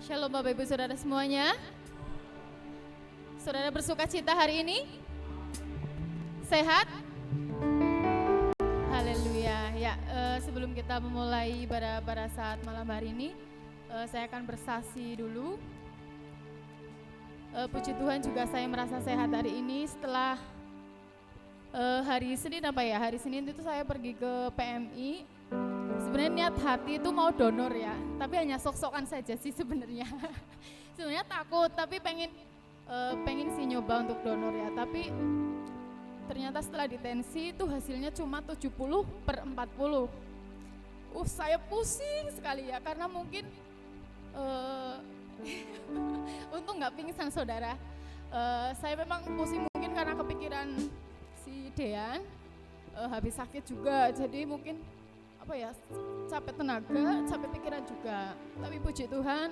Shalom Bapak Ibu Saudara semuanya. Saudara bersuka cita hari ini? Sehat? Haleluya. Ya, sebelum kita memulai ibadah pada saat malam hari ini, saya akan bersaksi dulu. Puji Tuhan juga saya merasa sehat hari ini setelah hari Senin Hari Senin itu saya pergi ke PMI. Sebenarnya niat hati itu mau donor ya, tapi hanya sok-sokan saja sih sebenarnya. Sebenarnya takut, tapi pengen sih nyoba untuk donor ya. Tapi ternyata setelah ditensi itu hasilnya cuma 70/40. Saya pusing sekali ya, karena mungkin untung nggak pingsan saudara. Saya memang pusing mungkin karena kepikiran si Dean, habis sakit juga, jadi mungkin capek tenaga, capek pikiran juga. Tapi puji Tuhan,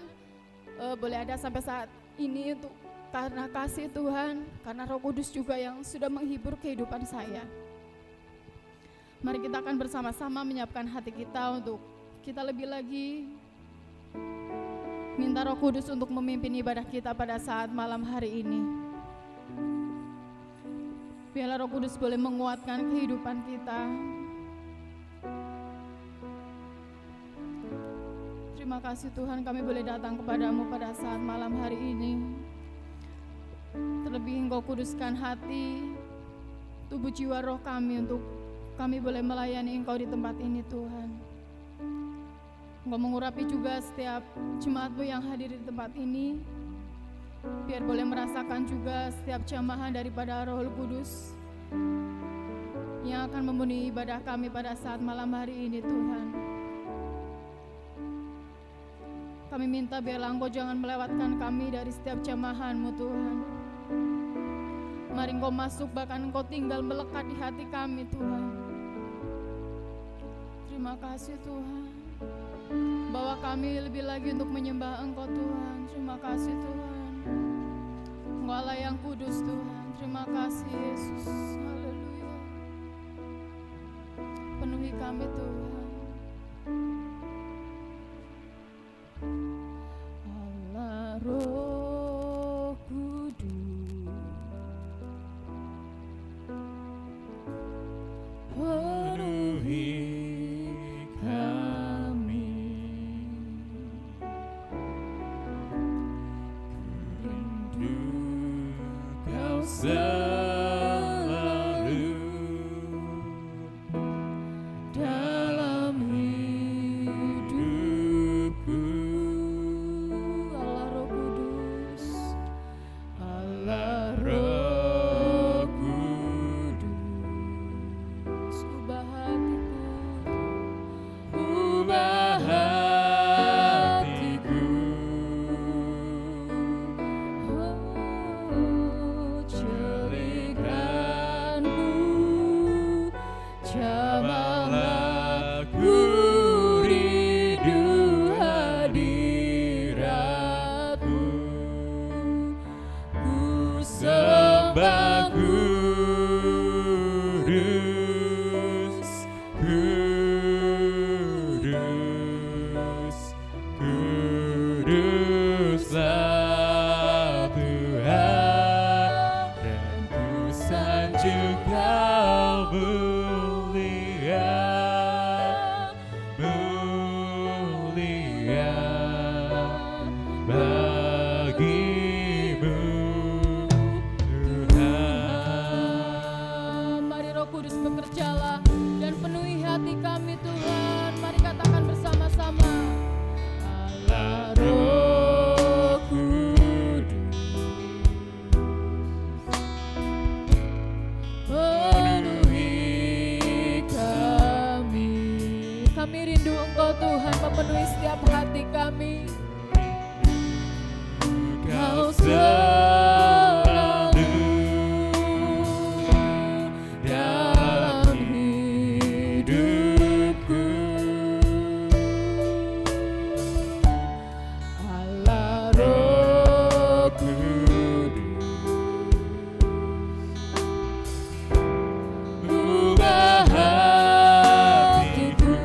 boleh ada sampai saat ini untuk karena kasih Tuhan, karena Roh Kudus juga yang sudah menghibur kehidupan saya. Mari kita akan bersama-sama menyiapkan hati kita untuk kita lebih lagi minta Roh Kudus untuk memimpin ibadah kita pada saat malam hari ini. Biarlah Roh Kudus boleh menguatkan kehidupan kita. Terima kasih Tuhan, kami boleh datang kepadamu pada saat malam hari ini. Terlebih Engkau kuduskan hati, tubuh jiwa roh kami untuk kami boleh melayani Engkau di tempat ini Tuhan. Engkau mengurapi juga setiap jemaat-Mu yang hadir di tempat ini. Biar boleh merasakan juga setiap jamahan daripada Roh Kudus yang akan memenuhi ibadah kami pada saat malam hari ini Tuhan. Kami minta biarlah Engkau jangan melewatkan kami dari setiap jamahan-Mu Tuhan. Mari Engkau masuk, bahkan Engkau tinggal melekat di hati kami Tuhan. Terima kasih Tuhan. Bawa kami lebih lagi untuk menyembah Engkau Tuhan. Terima kasih Tuhan. Engkau Allah yang kudus Tuhan. Terima kasih Yesus. Haleluya. Penuhi kami Tuhan. Allah Roh Kudus, penuhi kami. Rindu Kau selalu dalam hidupku. Allah Roh Kudus, Allah Roh Kudus, ubah hatiku, ubah hatiku. Oh, cerikanku, jamalah ku rindu hadiratmu. Ku sembah kudus, kudus, kuduslah Tuhan, dan ku sanjung Kau mulia, mulia bagimu Tuhan. Mari Roh Kudus bekerjalah dan penuhi hati kami Tuhan. Mari katakan bersama-sama. Allah Roh Kudus, penuhi kami. Kami rindu Engkau Tuhan, memenuhi setiap hati kami. Kau selalu dalam hidupku. Allah Roh Kudus, ubah hatiku.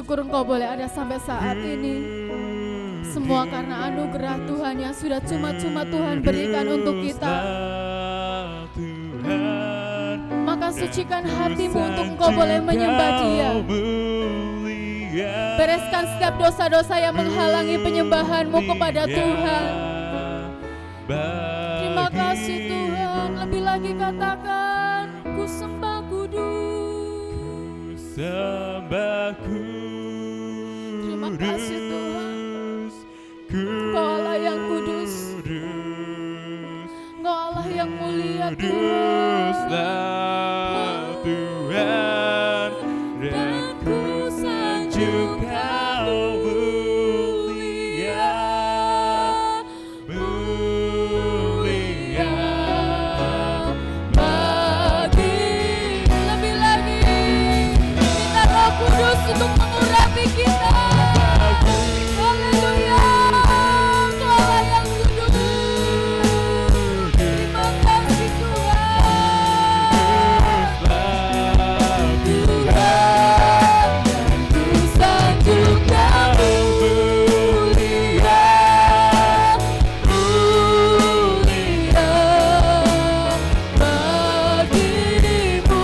bersyukur Engkau boleh ada sampai saat ini. Semua karena anugerah Tuhan yang sudah cuma-cuma Tuhan berikan untuk kita. Maka sucikan hatimu untuk Engkau boleh menyembah Dia. Bereskan setiap dosa-dosa yang menghalangi penyembahanmu kepada Tuhan. Terima kasih Tuhan. Lebih lagi katakan, ku sembah kudus. Terima kasih Tuhan. Engkau Allah yang kudus. Engkau Allah yang mulia Tuhan. Dan ku sanjung Kau mulia. Bagi lebih lagi minta Roh Kudus untuk mengurapi kita. Haleluya. Engkau Allah yang kudus. Terima kasih Tuhan. Ku sanjung Kau mulia. Bagimu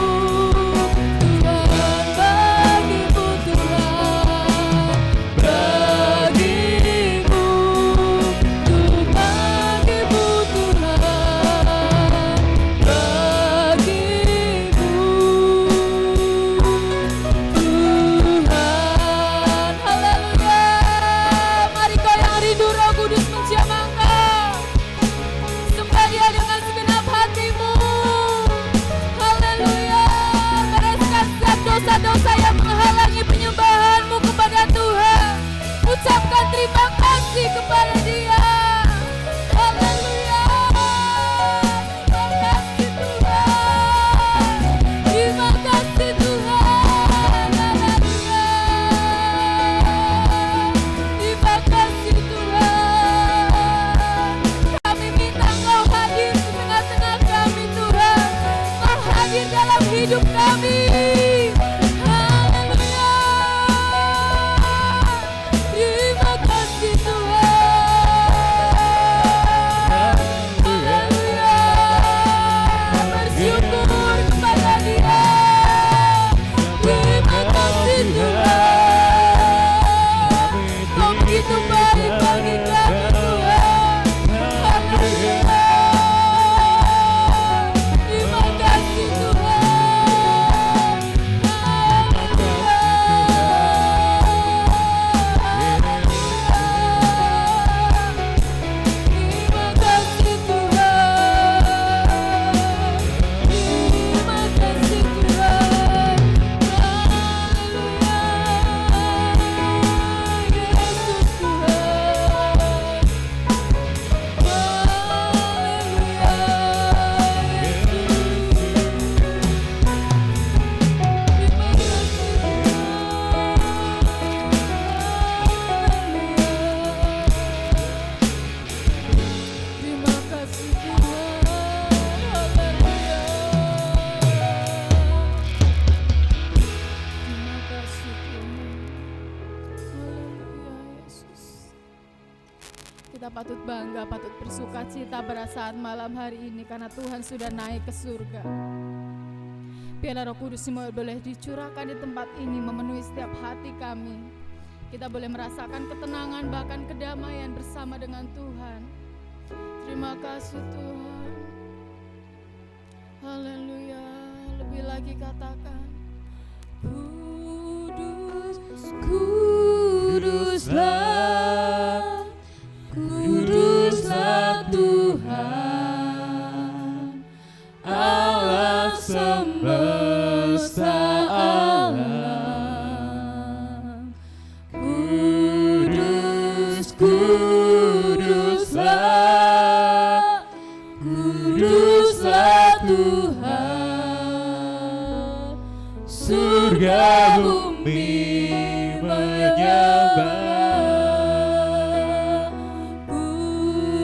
Tuhan, bagimu Tuhan, bagimu Tuhan, bagimu Tuhan, Tuhan. Haleluya. Mari kau yang rindu Roh Kudus menjamah Engkau. Sembah Dia dengan segenap hatimu. Haleluya. Bereskan setiap dosa-dosa yang menghalangi penyembahanmu kepada Tuhan. Ucapkan terima kasih kepada Dia. Haleluya. Terima kasih Tuhan. Terima kasih Tuhan. Haleluya. Terima kasih Tuhan. Kami minta Engkau hadir di tengah-tengah kami Tuhan. Engkau hadir dalam hidup kami. Haleluya. Terima kasih Tuhan. Haleluya. Bersyukur kepada Dia. Terima kasih Tuhan. Kau begitu baik bagi kami Tuhan. Haleluya. Terima kasih Tuhan. Terima kasih Tuhan. Terima kasih Tuhan. Haleluya. Yesus Tuhan. Haleluya. Terima kasih Terima kasih Tuhan. Haleluya. Terima kasih Tuhan. Haleluya Yesus. Kita patut bangga, patut bersuka cita pada saat malam hari ini karena Tuhan sudah naik ke surga. Biarlah Roh Kudus semua boleh dicurahkan di tempat ini, memenuhi setiap hati kami. Kita boleh merasakan ketenangan bahkan kedamaian bersama dengan Tuhan. Terima kasih Tuhan. Haleluya. Lebih lagi katakan, Kudus, kuduslah, kuduslah Tuhan, Allah semesta alam. Kudus, kuduslah, kuduslah Tuhan, surga bumi menyembah.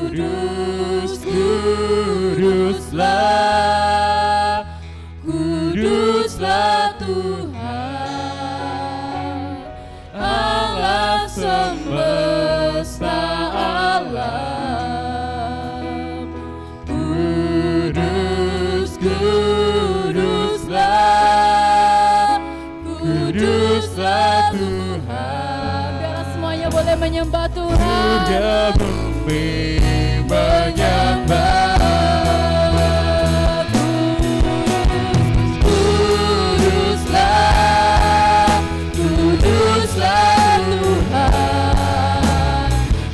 Kudus, kuduslah, kuduslah Tuhan, Kuduslah, kuduslah Tuhan. Biarlah semuanya boleh menyembah Tuhan. Surga bumi menyembah. Kuduslah, kuduslah Tuhan,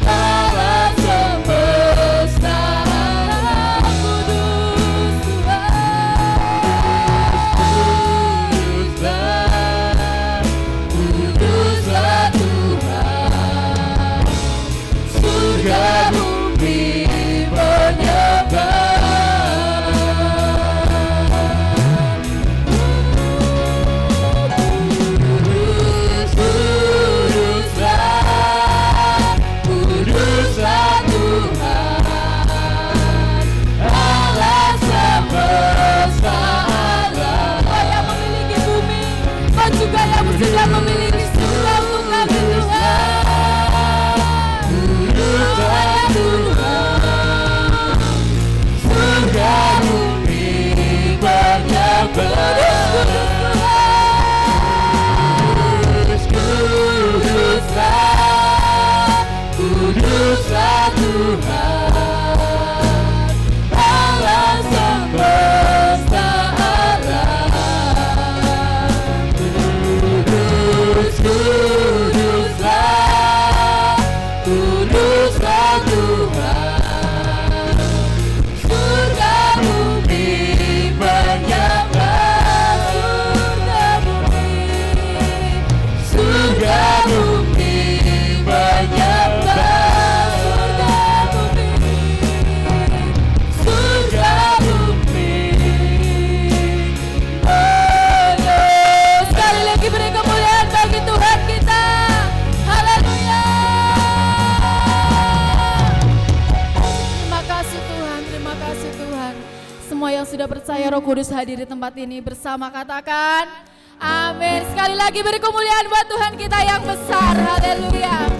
Allah semesta alam. Kudus Tuhan, kuduslah Tuhan, surga bumi menyembah. Sudah memiliki surga untuk kami Tuhan. Tuhan, Tuhan, surga bumi menyembah. Kuduslah, kuduslah Tuhan, Allah semesta alam. Kuduslah, kuduslah Tuhan, surga bumi menyembah. Surga bumi menyembah. Surga bumi menyembah. Sekali lagi beri kemuliaan bagi Tuhan kita. Haleluya. Terima kasih Tuhan, terima kasih Tuhan. Semua yang sudah percaya Roh Kudus hadir di tempat ini bersama, katakan amin. Sekali lagi beri kemuliaan buat Tuhan kita yang besar. Haleluya.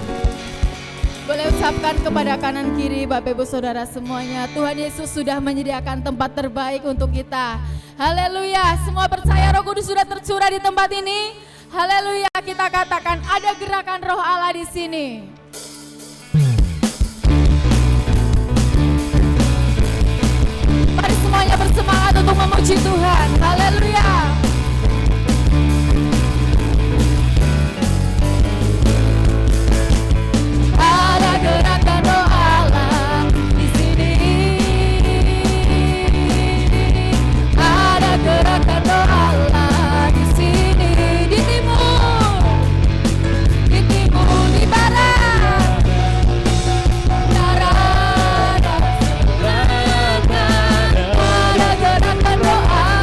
Boleh ucapkan kepada kanan kiri Bapak Ibu Saudara semuanya, Tuhan Yesus sudah menyediakan tempat terbaik untuk kita. Haleluya. Semua percaya Roh Kudus sudah tercurah di tempat ini. Haleluya. Kita katakan ada gerakan Roh Allah di sini. Mari semuanya bersemangat untuk memuji Tuhan. Haleluya. Ada gerakan Roh Allah di sini. Ada gerakan Roh Allah di sini. Di timur, di barat, utara dan selatan. Ada gerakan Roh Allah.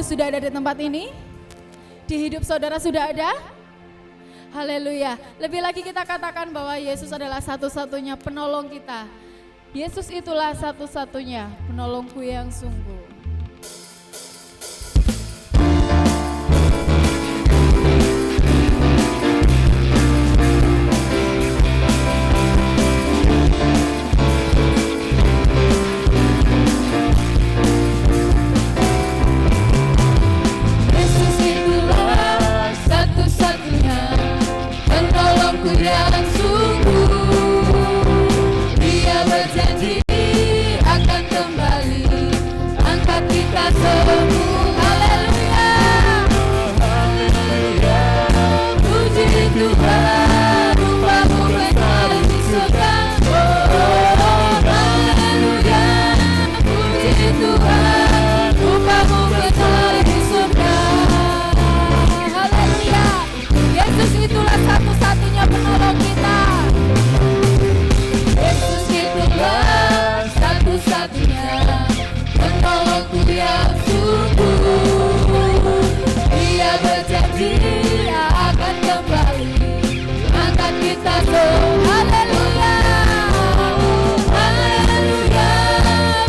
Kudus sudah ada di tempat ini? Di hidup saudara sudah ada? Haleluya. Lebih lagi kita katakan bahwa Yesus adalah satu-satunya penolong kita. Yesus itulah satu-satunya penolongku yang sungguh. Yesus itulah satu-satunya penolongku yang sungguh. Dia berjanji akan kembali angkat kita semua. Haleluya, haleluya, puji Tuhan, rupamu besar di surga. Oh, haleluya, puji Tuhan, rupamu besar di surga. Haleluya, Yesus itulah satu-satunya penolong kita. Yesus itulah satu-satunya penolongku yang sungguh. Dia berjanji dia akan kembali angkat kita semua. Haleluya, haleluya,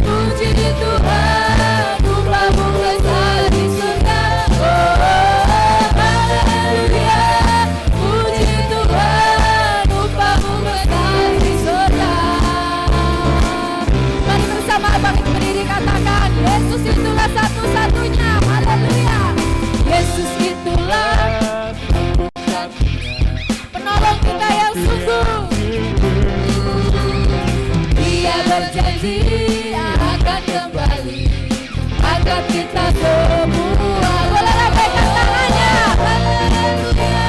puji Tuhan, rupamu besar di surga. Oh, haleluya, puji Tuhan, rupamu besar di surga. Mari bersama bangkit berdiri katakan, Yesus itulah satu-satunya. Haleluya, Yesus itulah penolong kita yang sungguh. Dia berjanji dia akan kembali angkat kita semua. Boleh lambaikan tangannya. Haleluya,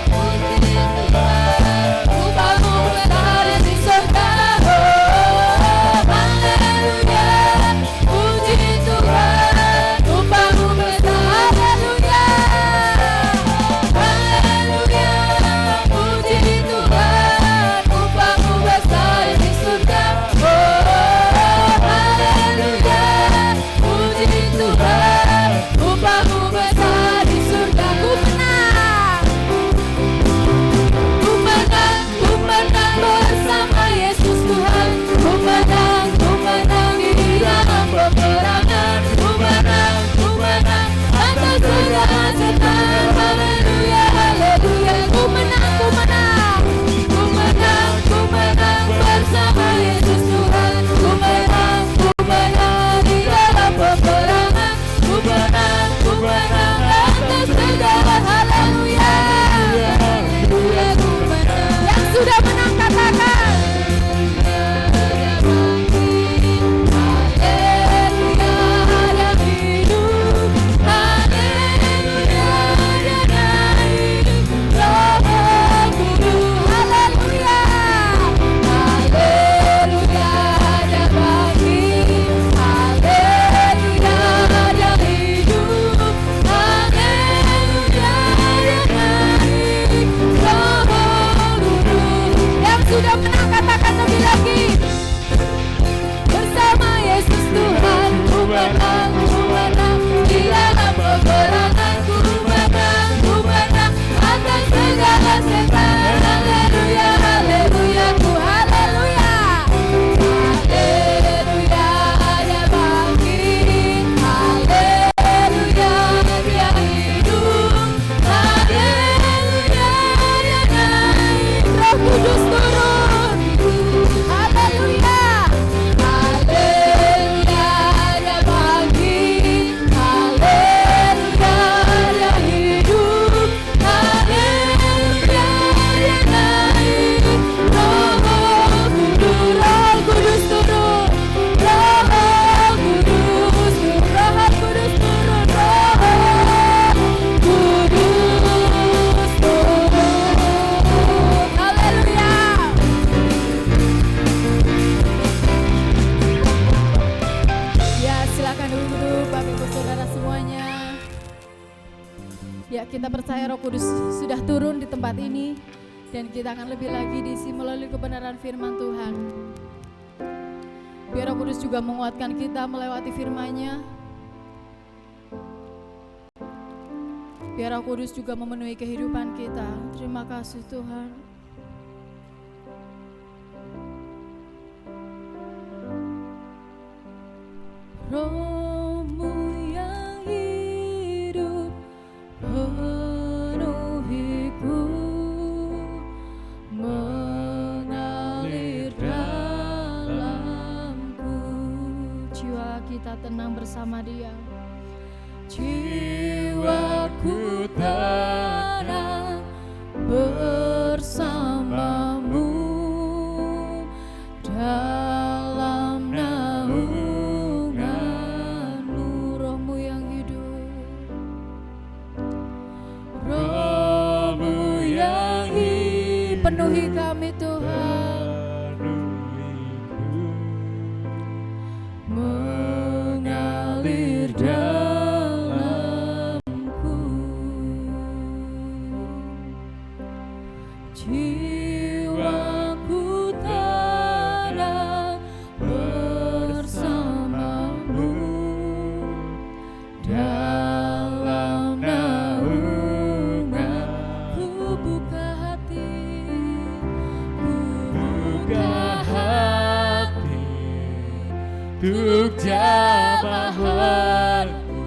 puji Tuhan, rupamu besar di surga. Oh, haleluya, puji Tuhan, rupamu besar. Haleluya, haleluya, puji Tuhan, rupamu besar di surga. Oh, haleluya, puji Tuhan, rupamu besar di surga. Ku menang, ku menang bersama Yesus Tuhan. Ku menang di dalam peperangan. Ku menang atas segala setan. Haleluya, haleluya. Ku menang bersama Yesus Tuhan. Ku menang di dalam peperangan. Ku menang atas segala. Haleluya, haleluya, ku menang. Yang sudah menang katakan. Haleluya, yang hidup. Haleluya, yang hidup. Roh Kudus. Haleluya, haleluya, yang bangkit. Haleluya, yang hidup. Haleluya, yang naik. Roh Kudus. Yang sudah menang katakan lebih lagi. Bersama Yesus Tuhan, ku menang di dalam peperangan. Ku menang atas segala setan. Haleluya, haleluya, ku haleluya. Haleluya, dia bangkit. Haleluya, dia hidup. Haleluya, dia naik. Roh Kudus turun. Haleluya, haleluya, dia bangkit. Haleluya, dia hidup. Haleluya, dia naik. Roh Kudus turun. Roh Kudus turun. Roh Kudus turun. Roh Kudus turun. Haleluya. Ya, silakan duduk Bapak Ibu Saudara semuanya. Ya, kita percaya Roh Kudus sudah turun di tempat ini dan kita akan lebih lagi diisi melalui kebenaran firman Tuhan. Biar Roh Kudus juga menguatkan kita melewati firman-Nya. Biar Roh Kudus juga memenuhi kehidupan kita. Terima kasih Tuhan. Roh-Mu yang hidup penuhiku, mengalir dalamku. Jiwa kita tenang bersama Dia. Jiwaku tenang bersamamu dalam naungan-Mu. Roh-Mu yang hidup, Roh-Mu yang hidup, penuhi kami Tuhan, mengalir dalamku. Jiwaku tenang bersamamu dalam naungan. Ku buka hati, ku buka hati untuk jamahanmu,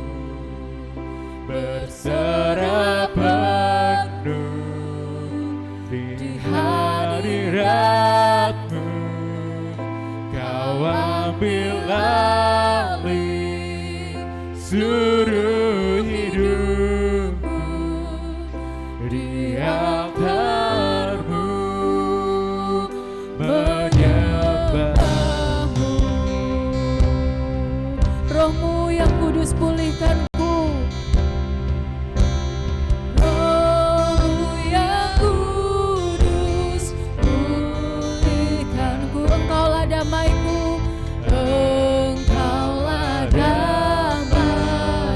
berserah penuh di hadirat-Mu. Kau ambil alih seluruh hidupku di altar-Mu, menyembah-Mu. Roh-Mu yang kudus pulihkanku, Roh-Mu yang kudus pulihkanku. Engkaulah damaiku, Engkaulah damaiku.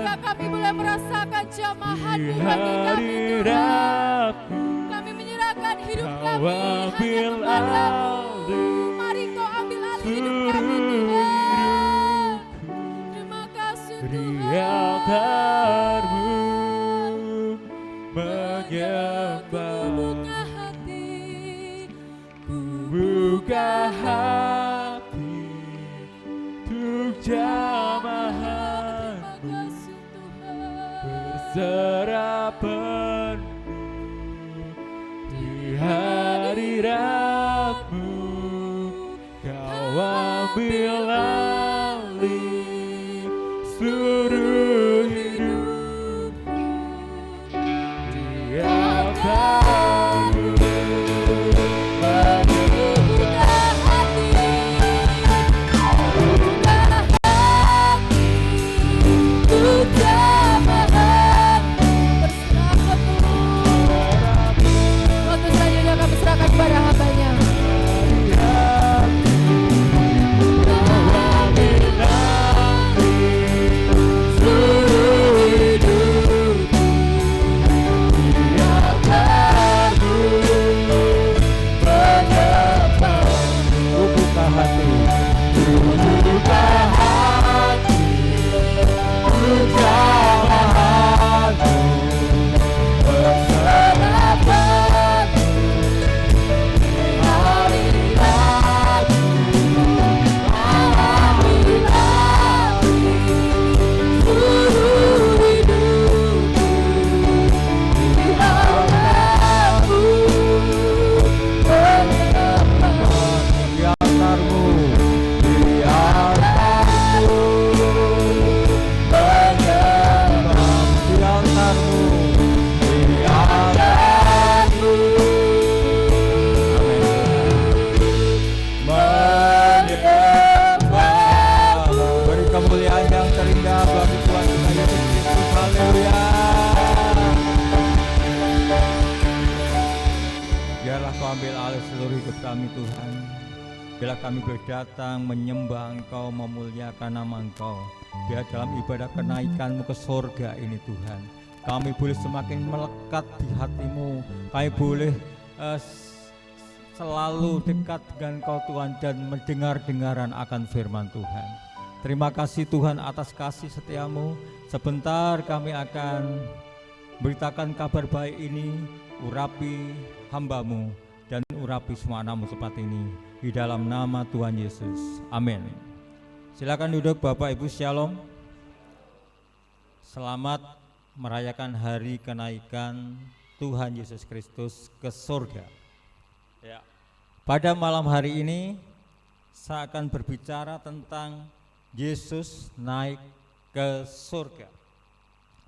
Sehingga kami boleh merasakan jamahan-Mu bagi kami Tuhan. Kami menyerahkan hidup kami hanya kepadamu. Mari Kau ambil alih hidup kami Tuhan. Terima kasih Tuhan. Buka hati untuk jamahan-Mu, berserah penuh di hadirat-Mu. Kau ambil alih seluruh hidupku di altar-Mu. Kepada hamba-Nya. Bila kami boleh datang menyembah Engkau, memuliakan nama Engkau, biar dalam ibadah kenaikan-Mu ke surga ini Tuhan, kami boleh semakin melekat di hati-Mu, kami boleh selalu dekat dengan Engkau Tuhan dan mendengar-dengaran akan firman Tuhan. Terima kasih Tuhan atas kasih setia-Mu. Sebentar kami akan beritakan kabar baik ini, urapi hamba-Mu dan urapi semua anak-Mu seperti ini. Di dalam nama Tuhan Yesus, amin. Silakan duduk Bapak Ibu, Shalom. Selamat merayakan hari kenaikan Tuhan Yesus Kristus ke surga. Ya. Pada malam hari ini saya akan berbicara tentang Yesus naik ke surga.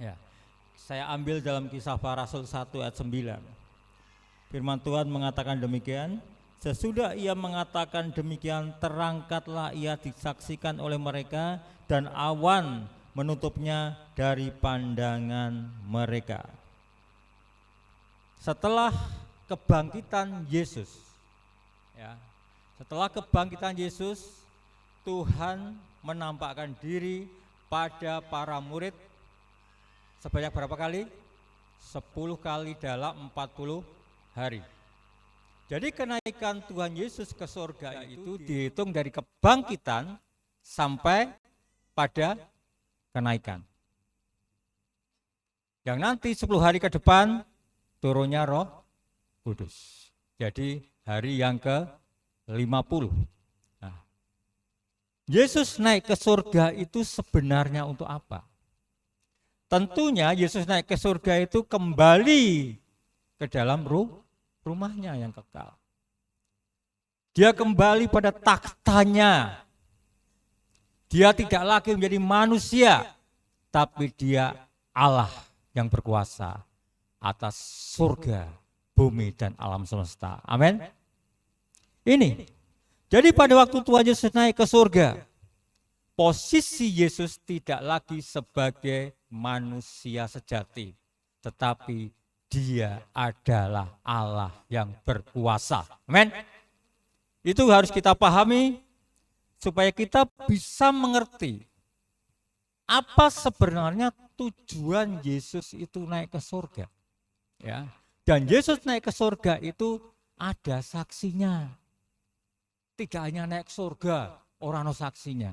Ya. Saya ambil dalam Kisah Para Rasul 1 ayat 9. Firman Tuhan mengatakan demikian. Sesudah ia mengatakan demikian, terangkatlah ia disaksikan oleh mereka dan awan menutupnya dari pandangan mereka. Setelah kebangkitan Yesus, ya, setelah kebangkitan Yesus, Tuhan menampakkan diri pada para murid sebanyak berapa kali? 10 kali dalam 40 hari. Jadi kenaikan Tuhan Yesus ke surga itu dihitung dari kebangkitan sampai pada kenaikan. Yang nanti 10 hari ke depan turunnya Roh Kudus. Jadi hari yang ke-50. Nah, Yesus naik ke surga itu sebenarnya untuk apa? Tentunya Yesus naik ke surga itu kembali ke dalam rumahnya yang kekal. Dia kembali pada taktanya. Dia tidak lagi menjadi manusia, tapi dia Allah yang berkuasa atas surga, bumi, dan alam semesta. Amin. Ini. Jadi pada waktu Tuhan Yesus naik ke surga, posisi Yesus tidak lagi sebagai manusia sejati, tetapi Dia adalah Allah yang berkuasa. Amin. Itu harus kita pahami supaya kita bisa mengerti apa sebenarnya tujuan Yesus itu naik ke surga. Ya. Dan Yesus naik ke surga itu ada saksinya. Tidak hanya naik ke surga, orang no saksinya.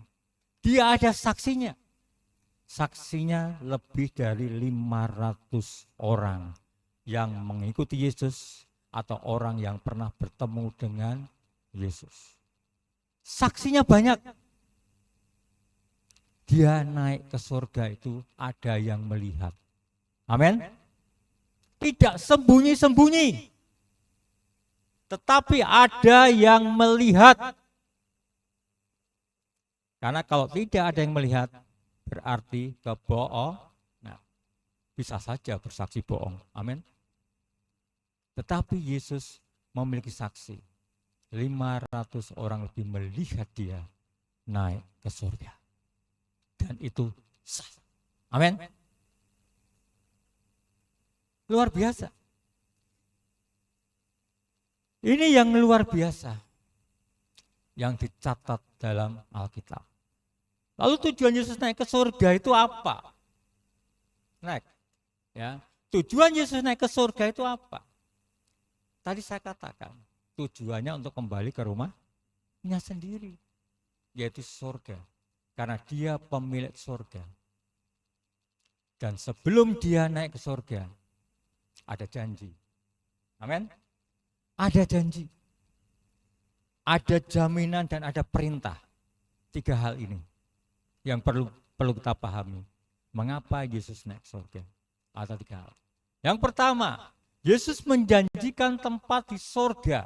Dia ada saksinya. Saksinya lebih dari 500 orang yang mengikuti Yesus atau orang yang pernah bertemu dengan Yesus. Saksinya banyak. Dia naik ke surga itu ada yang melihat. Amin. Tidak sembunyi-sembunyi. Tetapi ada yang melihat. Karena kalau tidak ada yang melihat, berarti kebohong. Nah, bisa saja bersaksi bohong. Amin. Tetapi Yesus memiliki saksi. 500 orang lebih melihat dia naik ke surga. Dan itu sah. Amin. Luar biasa. Ini yang luar biasa yang dicatat dalam Alkitab. Lalu tujuan Yesus naik ke surga itu apa? Naik. Ya. Tujuan Yesus naik ke surga itu apa? Tadi saya katakan, tujuannya untuk kembali ke rumahnya sendiri, yaitu surga. Karena dia pemilik surga. Dan sebelum dia naik ke surga, ada janji. Amin. Ada janji. Ada jaminan dan ada perintah. 3 hal ini yang perlu kita pahami. Mengapa Yesus naik ke surga? Ada 3 hal. Yang pertama, Yesus menjanjikan tempat di surga.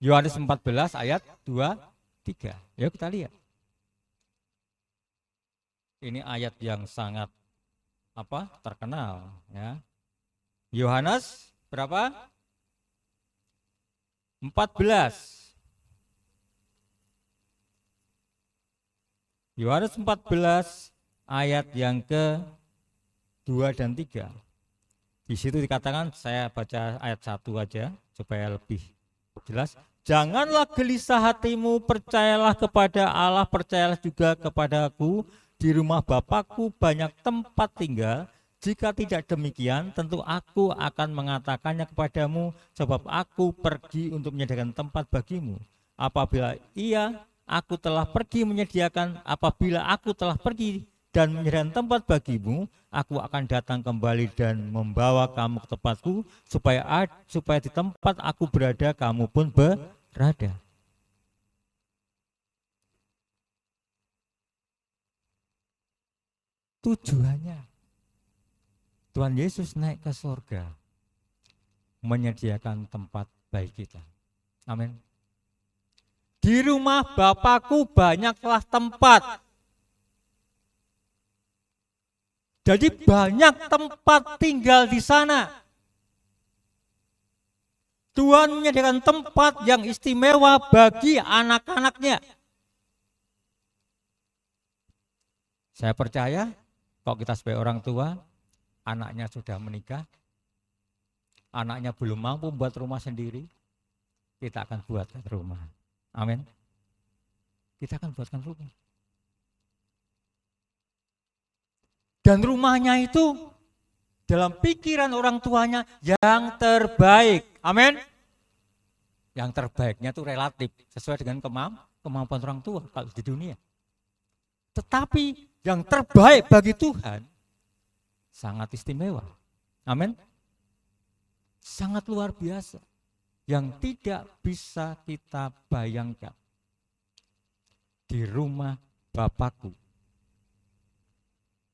Yohanes 14 ayat 2-3. Yuk kita lihat. Ini ayat yang sangat terkenal, ya. Yohanes berapa? 14. Yohanes 14 ayat yang ke-2 dan 3. Di situ dikatakan, saya baca ayat 1 aja supaya lebih jelas. Janganlah gelisah hatimu, percayalah kepada Allah, percayalah juga kepadaku. Di rumah Bapakku banyak tempat tinggal. Jika tidak demikian, tentu aku akan mengatakannya kepadamu, sebab aku pergi untuk menyediakan tempat bagimu. Apabila aku telah pergi dan menyediakan tempat bagimu, aku akan datang kembali dan membawa kamu ke tempatku, supaya di tempat aku berada, kamu pun berada. Tujuannya Tuhan Yesus naik ke surga menyediakan tempat bagi kita. Amin. Di rumah Bapakku banyaklah tempat. Jadi banyak tempat tinggal di sana. Tuhan menyediakan tempat yang istimewa bagi anak-anaknya. Saya percaya kalau kita sebagai orang tua, anaknya sudah menikah, anaknya belum mampu buat rumah sendiri, kita akan buatkan rumah. Amin. Kita akan buatkan rumah. Dan rumahnya itu dalam pikiran orang tuanya yang terbaik. Amin. Yang terbaiknya itu relatif sesuai dengan kemampuan orang tua kalau di dunia. Tetapi yang terbaik bagi Tuhan sangat istimewa. Amin. Sangat luar biasa. Yang tidak bisa kita bayangkan. Di rumah Bapakku.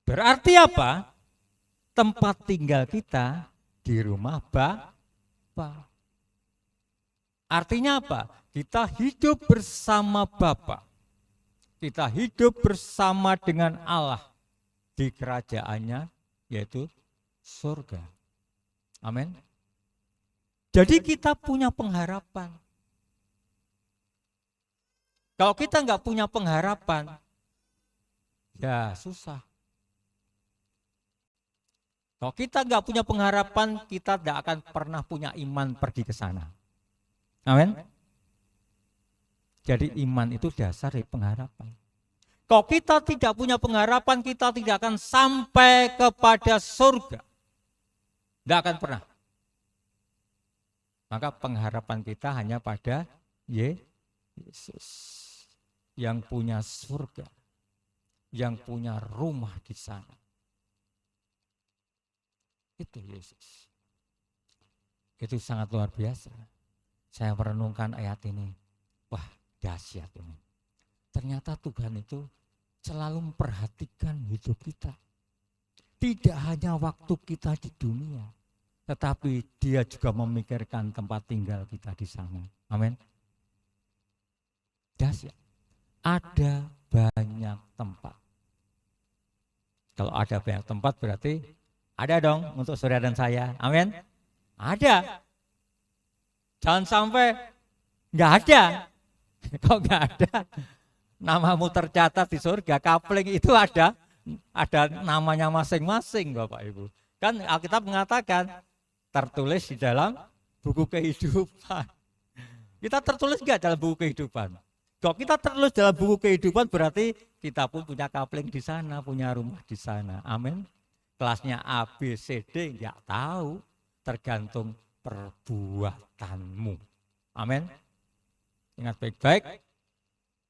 Berarti apa? Tempat tinggal kita di rumah Bapa. Artinya apa? Kita hidup bersama Bapa. Kita hidup bersama dengan Allah di kerajaannya, yaitu surga. Amin. Jadi kita punya pengharapan. Kalau kita nggak punya pengharapan, ya susah. Kalau kita nggak punya pengharapan, kita tidak akan pernah punya iman pergi ke sana. Amin. Jadi iman itu dasar dari pengharapan. Kalau kita tidak punya pengharapan, kita tidak akan sampai kepada surga. Tidak akan pernah. Maka pengharapan kita hanya pada Yesus yang punya surga, yang punya rumah di sana. Itu Yesus. Itu sangat luar biasa. Saya merenungkan ayat ini. Wah, dahsyat ini. Ternyata Tuhan itu selalu memperhatikan hidup kita. Tidak hanya waktu kita di dunia, tetapi Dia juga memikirkan tempat tinggal kita di sana. Amin. Dahsyat. Ada banyak tempat. Kalau ada banyak tempat berarti ada dong untuk saudara dan saya. Amin. Ada. Jangan sampai nggak ada. Kok nggak ada? Namamu tercatat di surga. Kapling itu ada namanya masing-masing, Bapak Ibu. Kan Alkitab mengatakan tertulis di dalam buku kehidupan. Kita tertulis nggak dalam buku kehidupan? Kalau kita tertulis dalam buku kehidupan berarti kita pun punya kapling di sana, punya rumah di sana. Amin. Kelasnya A, B, C, D nggak tahu, tergantung perbuatanmu. Amin. Ingat baik-baik,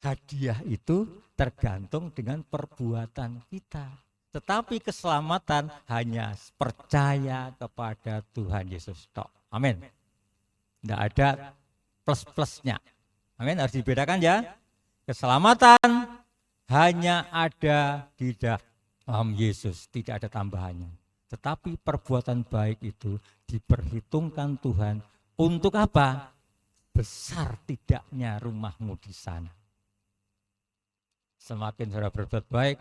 hadiah itu tergantung dengan perbuatan kita. Tetapi keselamatan hanya percaya kepada Tuhan Yesus. Amin. Tidak ada plus-plusnya. Amin, harus dibedakan ya. Keselamatan hanya ada di dalam Yesus, tidak ada tambahannya. Tetapi perbuatan baik itu diperhitungkan Tuhan untuk apa? Besar tidaknya rumahmu di sana. Semakin saudara berbuat baik,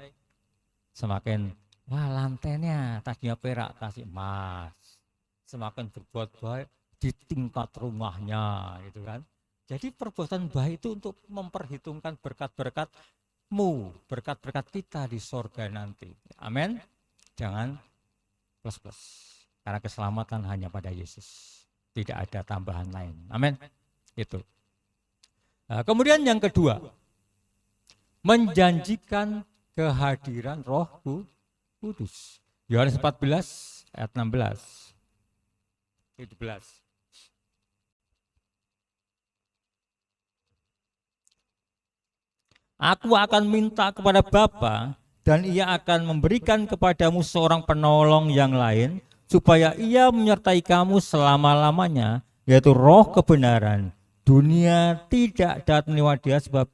semakin lantainya tadinya perak kasih emas. Semakin berbuat baik di tingkat rumahnya, gitu kan. Jadi perbuatan baik itu untuk memperhitungkan berkat-berkatmu, berkat-berkat kita di sorga nanti. Amin. Jangan plus-plus. Karena keselamatan hanya pada Yesus. Tidak ada tambahan lain. Amin. Itu. Nah, kemudian yang kedua, menjanjikan kehadiran Roh Kudus. Yohanes 14 ayat 16. 17. Aku akan minta kepada Bapa dan Ia akan memberikan kepadamu seorang penolong yang lain supaya Ia menyertai kamu selama-lamanya, yaitu Roh kebenaran. Dunia tidak dapat melihat Dia sebab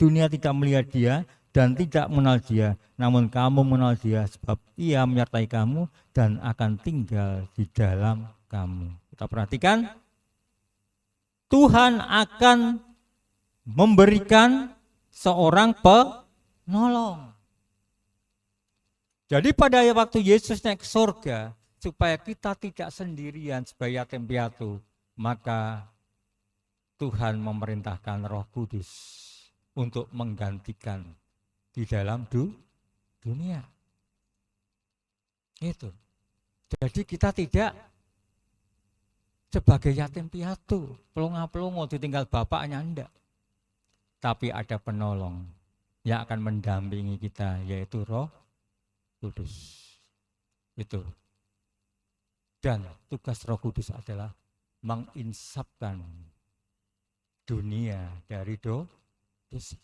dunia tidak melihat Dia dan tidak mengenal Dia, namun kamu mengenal Dia sebab Ia menyertai kamu dan akan tinggal di dalam kamu. Kita perhatikan, Tuhan akan memberikan seorang penolong. Jadi pada waktu Yesus naik ke surga, supaya kita tidak sendirian sebagai yatim piatu, maka Tuhan memerintahkan Roh Kudus untuk menggantikan di dalam dunia. Itu. Jadi kita tidak sebagai yatim piatu, pelongo-pelongo ditinggal bapaknya, enggak. Tapi ada penolong yang akan mendampingi kita, yaitu Roh Kudus. Itu. Dan tugas Roh Kudus adalah menginsapkan dunia dari dosa.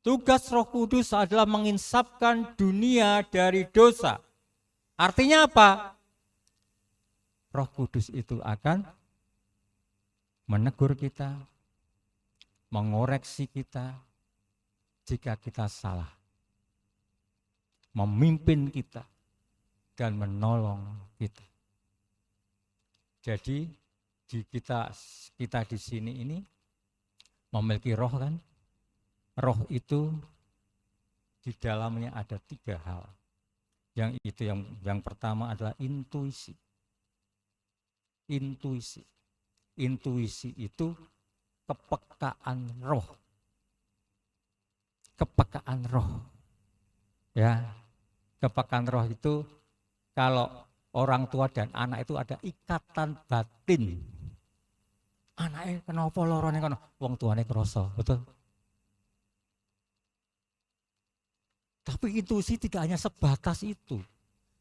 Tugas Roh Kudus adalah menginsapkan dunia dari dosa. Artinya apa? Roh Kudus itu akan menegur kita, mengoreksi kita jika kita salah, memimpin kita dan menolong kita. Jadi kita di sini ini memiliki roh kan? Roh itu di dalamnya ada 3 hal. Yang pertama adalah intuisi. Intuisi itu kepekaan roh. Kepekaan roh. Ya. Kepekaan roh itu kalau orang tua dan anak itu ada ikatan batin. Anaknya kenapa lorone kono? Wong tuane krasa, betul? Tapi intuisi tidak hanya sebatas itu.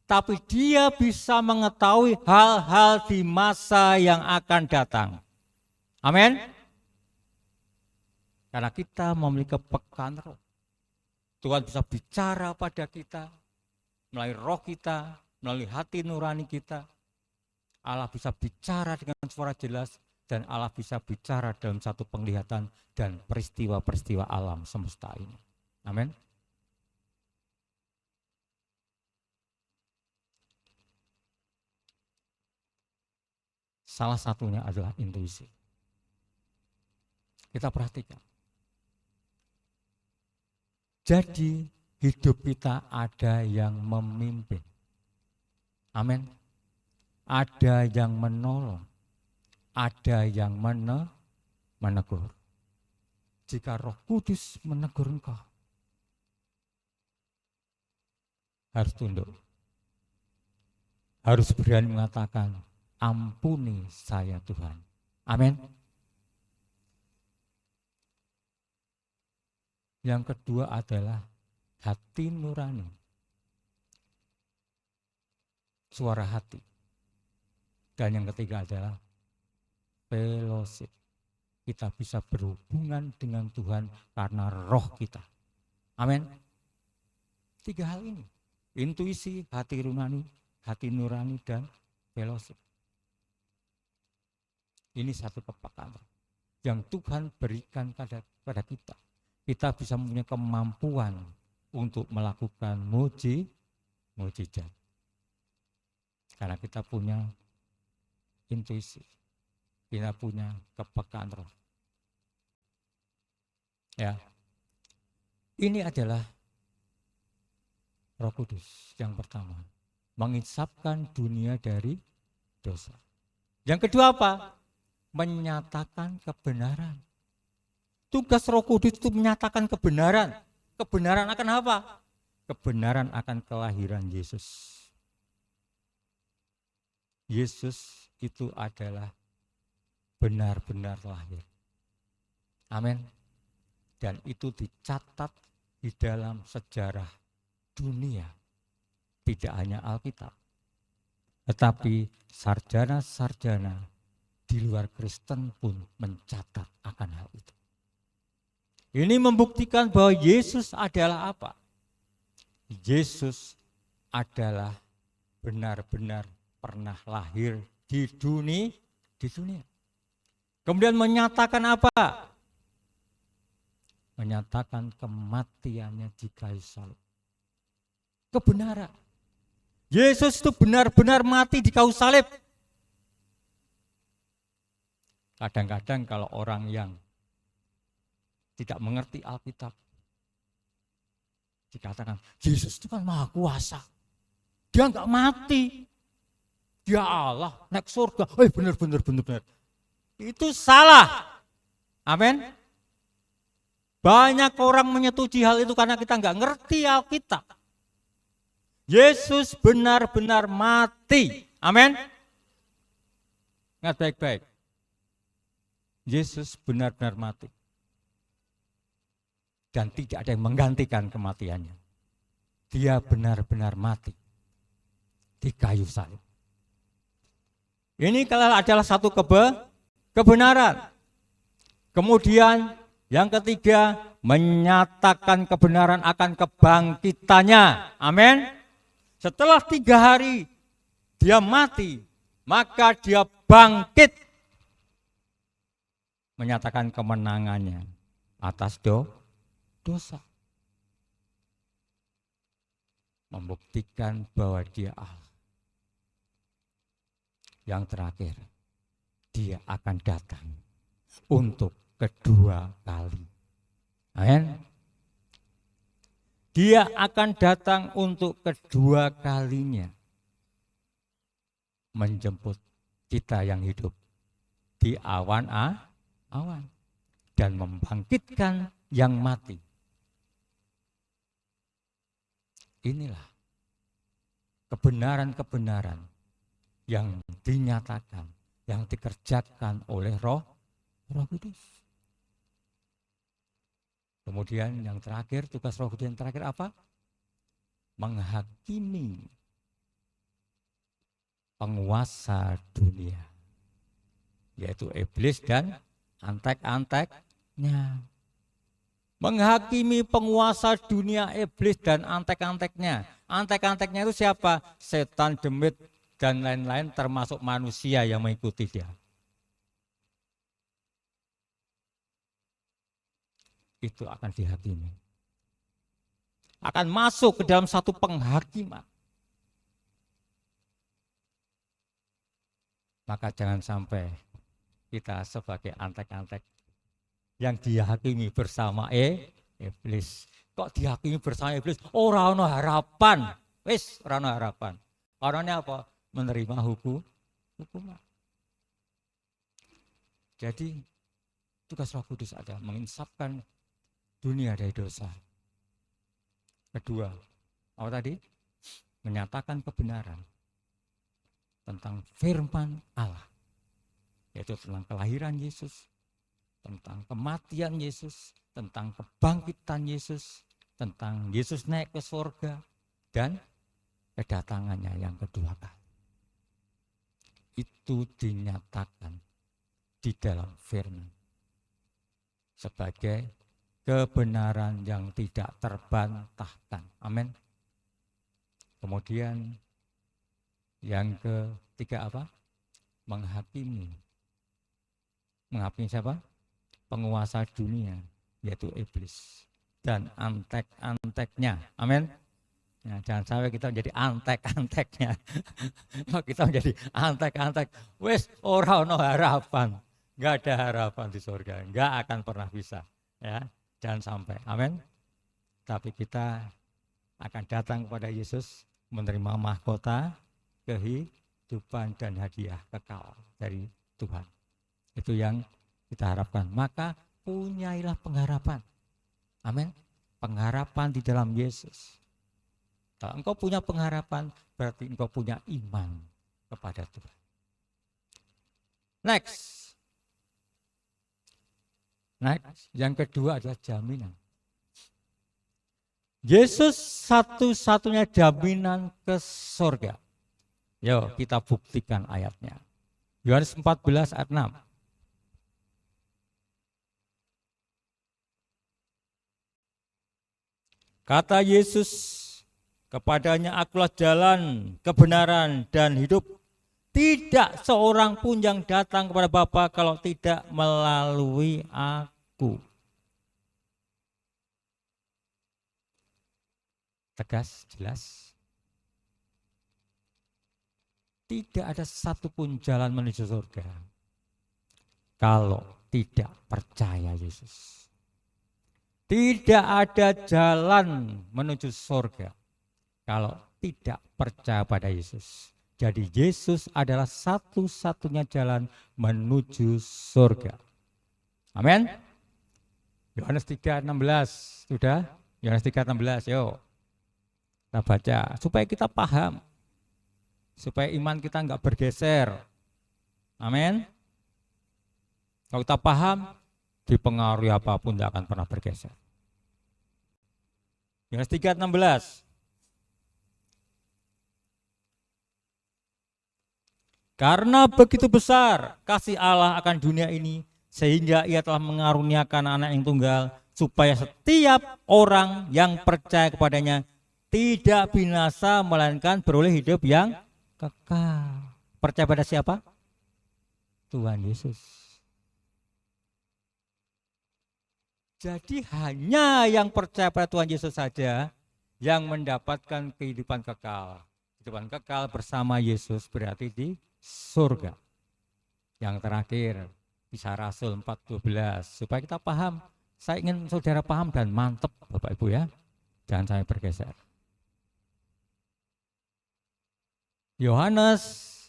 Tapi dia bisa mengetahui hal-hal di masa yang akan datang. Amin. Karena kita memiliki kepekaan roh. Tuhan bisa bicara pada kita melalui roh kita, melalui hati nurani kita. Allah bisa bicara dengan suara jelas dan Allah bisa bicara dalam satu penglihatan dan peristiwa-peristiwa alam semesta ini. Amin. Salah satunya adalah intuisi. Kita perhatikan. Jadi hidup kita ada yang memimpin. Amin. Ada yang menolong. Ada yang menegur. Jika Roh Kudus menegur engkau, harus tunduk. Harus berani mengatakan, ampuni saya Tuhan. Amin. Yang kedua adalah hati nurani. Suara hati. Dan yang ketiga adalah fellowship. Kita bisa berhubungan dengan Tuhan karena roh kita. Amin. 3 hal ini. Intuisi, hati nurani dan fellowship. Ini satu kepekaan yang Tuhan berikan pada kita. Kita bisa mempunyai kemampuan untuk melakukan mujizat. Karena kita punya intuisi, kita punya kepekaan roh. Ya, ini adalah Roh Kudus yang pertama, mengisapkan dunia dari dosa. Yang kedua apa? Menyatakan kebenaran. Tugas Roh Kudus itu menyatakan kebenaran. Kebenaran akan apa? Kebenaran akan kelahiran Yesus. Yesus itu adalah benar-benar lahir. Amin. Dan itu dicatat di dalam sejarah dunia. Tidak hanya Alkitab, tetapi sarjana-sarjana di luar Kristen pun mencatat akan hal itu. Ini membuktikan bahwa Yesus adalah apa? Yesus adalah benar-benar pernah lahir di dunia. Kemudian menyatakan apa? Menyatakan kematiannya di kayu salib. Kebenaran. Yesus itu benar-benar mati di kayu salib. Kadang-kadang kalau orang yang tidak mengerti Alkitab, dikatakan Yesus itu kan maha kuasa, dia enggak mati, dia Allah, naik surga. Benar. Itu salah. Amin. Banyak orang menyetujui hal itu karena kita enggak ngerti Alkitab. Yesus benar-benar mati. Amin. Ingat baik-baik. Yesus benar-benar mati. Dan tidak ada yang menggantikan kematiannya. Dia benar-benar mati di kayu salib. Ini adalah satu kebenaran. Kemudian yang ketiga, menyatakan kebenaran akan kebangkitannya. Amin. Setelah 3 hari dia mati, maka dia bangkit. Menyatakan kemenangannya atas dosa. Membuktikan bahwa dia Allah. Yang terakhir, dia akan datang untuk kedua kali. Amin. Dia akan datang untuk kedua kalinya. Menjemput kita yang hidup di awan dan membangkitkan yang mati. Inilah kebenaran-kebenaran yang dinyatakan, yang dikerjakan oleh Roh Kudus. Kemudian yang terakhir, tugas Roh Kudus yang terakhir apa? menghakimi penguasa dunia, yaitu iblis dan antek-anteknya. Menghakimi penguasa dunia, iblis dan antek-anteknya. Antek-anteknya itu siapa? Setan, demit, dan lain-lain, termasuk manusia yang mengikuti dia. Itu akan dihakimi. Akan masuk ke dalam satu penghakiman. Maka jangan sampai kita sebagai antek-antek yang dihakimi bersama iblis. Kok dihakimi bersama iblis? Ora ono harapan. Wis ora ono harapan. Karena apa? Menerima hukuman. Jadi tugas Roh Kudus adalah menginsafkan dunia dari dosa. Kedua, apa tadi? Menyatakan kebenaran tentang firman Allah, yaitu tentang kelahiran Yesus, tentang kematian Yesus, tentang kebangkitan Yesus, tentang Yesus naik ke surga, dan kedatangannya yang kedua kali. Itu dinyatakan di dalam firman sebagai kebenaran yang tidak terbantahkan. Amin. Kemudian yang ketiga apa? Menghakimi siapa? Penguasa dunia, yaitu iblis dan antek-anteknya. Amin. Ya, jangan sampai kita menjadi antek-anteknya. Kita menjadi antek-antek. Wes ora ono harapan. Enggak ada harapan di surga. Enggak akan pernah bisa. Ya, jangan sampai. Amin. Tapi kita akan datang kepada Yesus menerima mahkota kehidupan dan hadiah kekal dari Tuhan. Itu yang kita harapkan. Maka punyailah pengharapan. Amin. Pengharapan di dalam Yesus. Kalau engkau punya pengharapan, berarti engkau punya iman kepada Tuhan. Next, yang kedua adalah jaminan. Yesus satu-satunya jaminan ke surga. Yuk kita buktikan ayatnya. Yohanes 14 ayat 6. Kata Yesus kepadanya, akulah jalan, kebenaran, dan hidup. Tidak seorang pun yang datang kepada Bapa kalau tidak melalui aku. Tegas, jelas. Tidak ada satupun jalan menuju surga kalau tidak percaya Yesus. Tidak ada jalan menuju surga kalau tidak percaya pada Yesus. Jadi Yesus adalah satu-satunya jalan menuju surga. Amin. Yohanes 3:16 sudah? Yohanes 3:16, yuk. Kita baca supaya kita paham. Supaya iman kita enggak bergeser. Amin. Kalau kita paham, dipengaruhi apapun tidak akan pernah bergeser. Yohanes 3:16. Karena begitu besar kasih Allah akan dunia ini, sehingga ia telah mengaruniakan anak yang tunggal, supaya setiap orang yang percaya kepadanya tidak binasa, melainkan beroleh hidup yang kekal. Percaya pada siapa? Tuhan Yesus. Jadi hanya yang percaya pada Tuhan Yesus saja yang mendapatkan kehidupan kekal. Kehidupan kekal bersama Yesus berarti di surga. Yang terakhir, Kisah Rasul 4:12, supaya kita paham. Saya ingin saudara paham dan mantep Bapak Ibu ya. Jangan sampai bergeser. Yohanes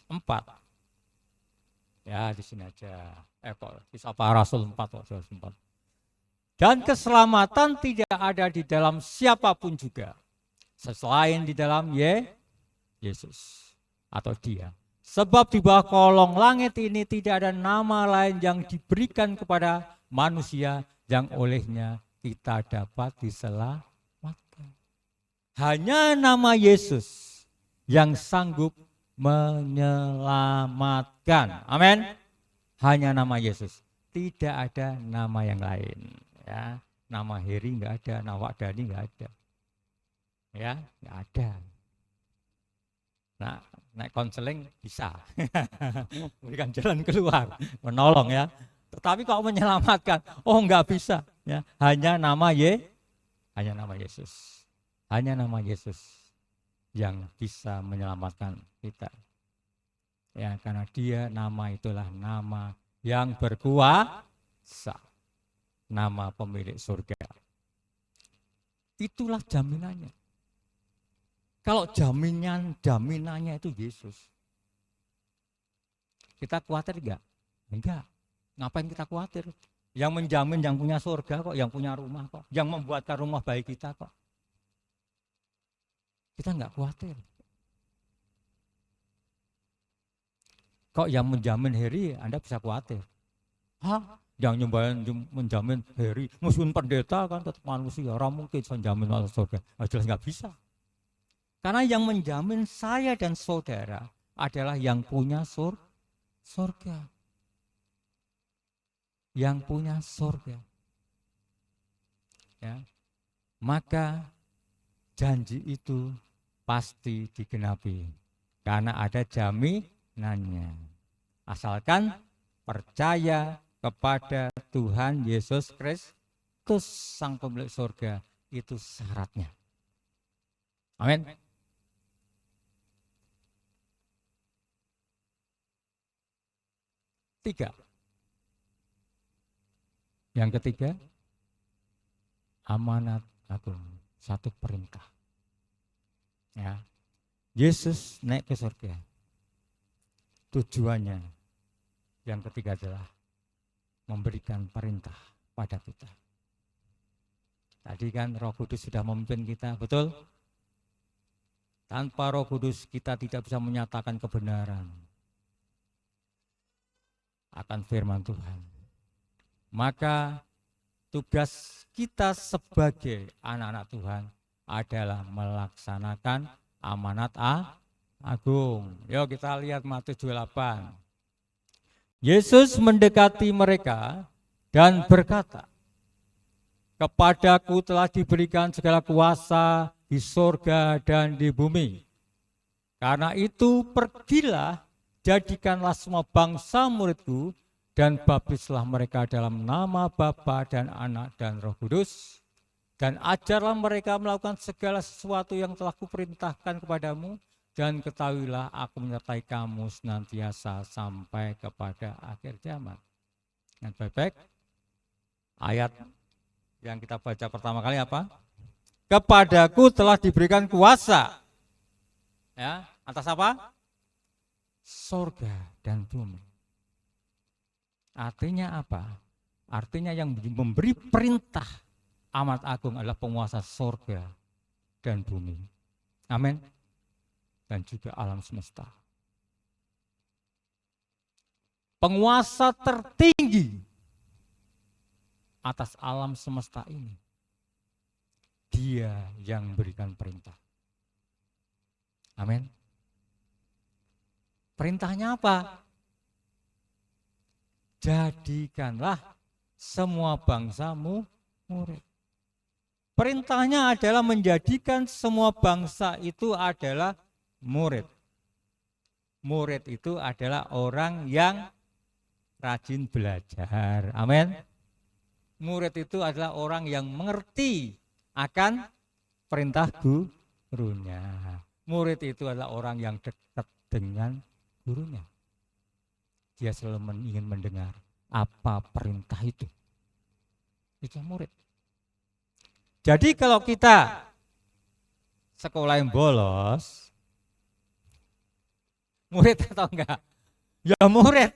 4. Ya, di sini aja. Kisah para Rasul 4. Dan keselamatan tidak ada di dalam siapapun juga selain di dalam Yesus atau Dia. Sebab di bawah kolong langit ini tidak ada nama lain yang diberikan kepada manusia yang olehnya kita dapat diselamatkan. Hanya nama Yesus yang sanggup menyelamatkan. Amin. Hanya nama Yesus. Tidak ada nama yang lain. Ya, nama Heri nggak ada, nama Dani nggak ada. Ya, nggak ada. Nah, naik konseling bisa. Berikan jalan keluar, menolong ya. Tetapi kalau menyelamatkan, oh nggak bisa. Ya, hanya nama Yesus. Hanya nama Yesus yang bisa menyelamatkan kita. Ya, karena dia nama itulah nama yang berkuasa. Nama pemilik surga. Itulah jaminannya. Kalau jaminannya itu Yesus. Kita khawatir enggak? Enggak. Ngapain kita khawatir? Yang menjamin yang punya surga kok, yang punya rumah kok, yang membuatkan rumah bagi kita kok. Kita enggak khawatir. Kok yang menjamin Heri Anda bisa khawatir? Hah? Yang menjamin Heri, meskipun pendeta kan tetap manusia, orang mungkin bisa menjamin masuk surga. Jelas enggak bisa. Karena yang menjamin saya dan saudara adalah yang punya surga. Yang punya surga. Ya. Maka janji itu pasti digenapi. Karena ada jaminannya. Asalkan percaya kepada Tuhan Yesus Kristus Sang Pemilik surga. Itu syaratnya. Amin. Tiga. Yang ketiga, amanat agung, satu perintah. Ya. Yesus naik ke surga. Tujuannya yang ketiga adalah memberikan perintah pada kita. Tadi kan Roh Kudus sudah memimpin kita, betul? Tanpa Roh Kudus kita tidak bisa menyatakan kebenaran akan firman Tuhan. Maka tugas kita sebagai anak-anak Tuhan adalah melaksanakan amanat agung. Yuk kita lihat Matius 28. Yesus mendekati mereka dan berkata, "Kepadaku telah diberikan segala kuasa di surga dan di bumi. Karena itu pergilah, jadikanlah semua bangsa muridku, dan baptislah mereka dalam nama Bapa dan Anak dan Roh Kudus, dan ajarlah mereka melakukan segala sesuatu yang telah kuperintahkan kepadamu, dan ketahuilah aku menyertai kamu senantiasa sampai kepada akhir zaman." Yang baik-baik, ayat yang kita baca pertama kali apa? Kepadaku telah diberikan kuasa. Ya, atas apa? Surga dan bumi. Artinya apa? Artinya yang memberi perintah amanat agung adalah penguasa surga dan bumi. Amin. Dan juga alam semesta. Penguasa tertinggi atas alam semesta ini. Dia yang berikan perintah. Amin. Perintahnya apa? Jadikanlah semua bangsamu murid. Perintahnya adalah menjadikan semua bangsa itu adalah murid. Murid itu adalah orang yang rajin belajar. Amin. Murid itu adalah orang yang mengerti akan perintah gurunya. Murid itu adalah orang yang dekat dengan gurunya. Dia selalu ingin mendengar apa perintah itu. Itu murid. Jadi kalau kita sekolah yang bolos, murid atau enggak? Ya murid.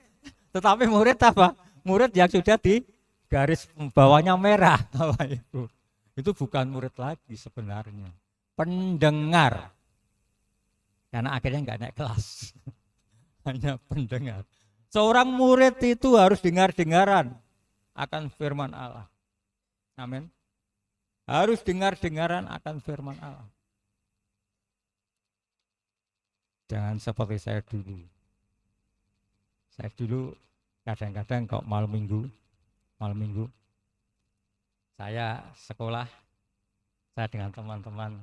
Tetapi murid apa? Murid yang sudah di garis bawahnya merah. Itu bukan murid lagi sebenarnya. Pendengar. Karena akhirnya enggak naik kelas. Hanya pendengar. Seorang murid itu harus dengar-dengaran akan firman Allah. Amin. Harus dengar-dengaran akan firman Allah. Jangan seperti saya dulu. Saya dulu kadang-kadang kok malam minggu saya sekolah, saya dengan teman-teman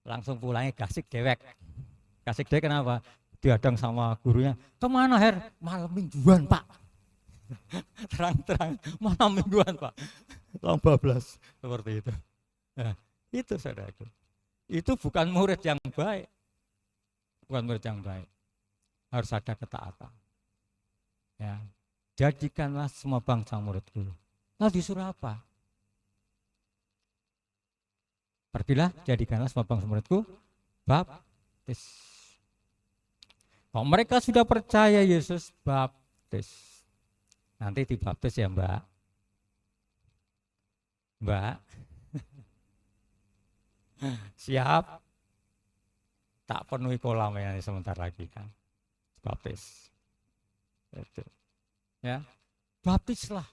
langsung pulangnya gasik dewek. Gasik dewek kenapa? Diadang sama gurunya, kemana Her? Malam mingguan Pak. Terang-terang malam mingguan Pak. Lomba belas seperti itu. Nah, itu saudaraku. Itu bukan murid yang baik. Bukan murid yang baik. Harus ada ketaatan. Ya. Jadikanlah semua bangsa muridku. Lalu disuruh apa? Pergilah, jadikanlah semua bangsa muridku baptis. Kalau mereka sudah percaya Yesus, baptis. Nanti dibaptis ya Mbak. Mbak. Siap. Tak penuhi kolam ya sebentar lagi kan. Baptis. Itu. Ya. Baptislah.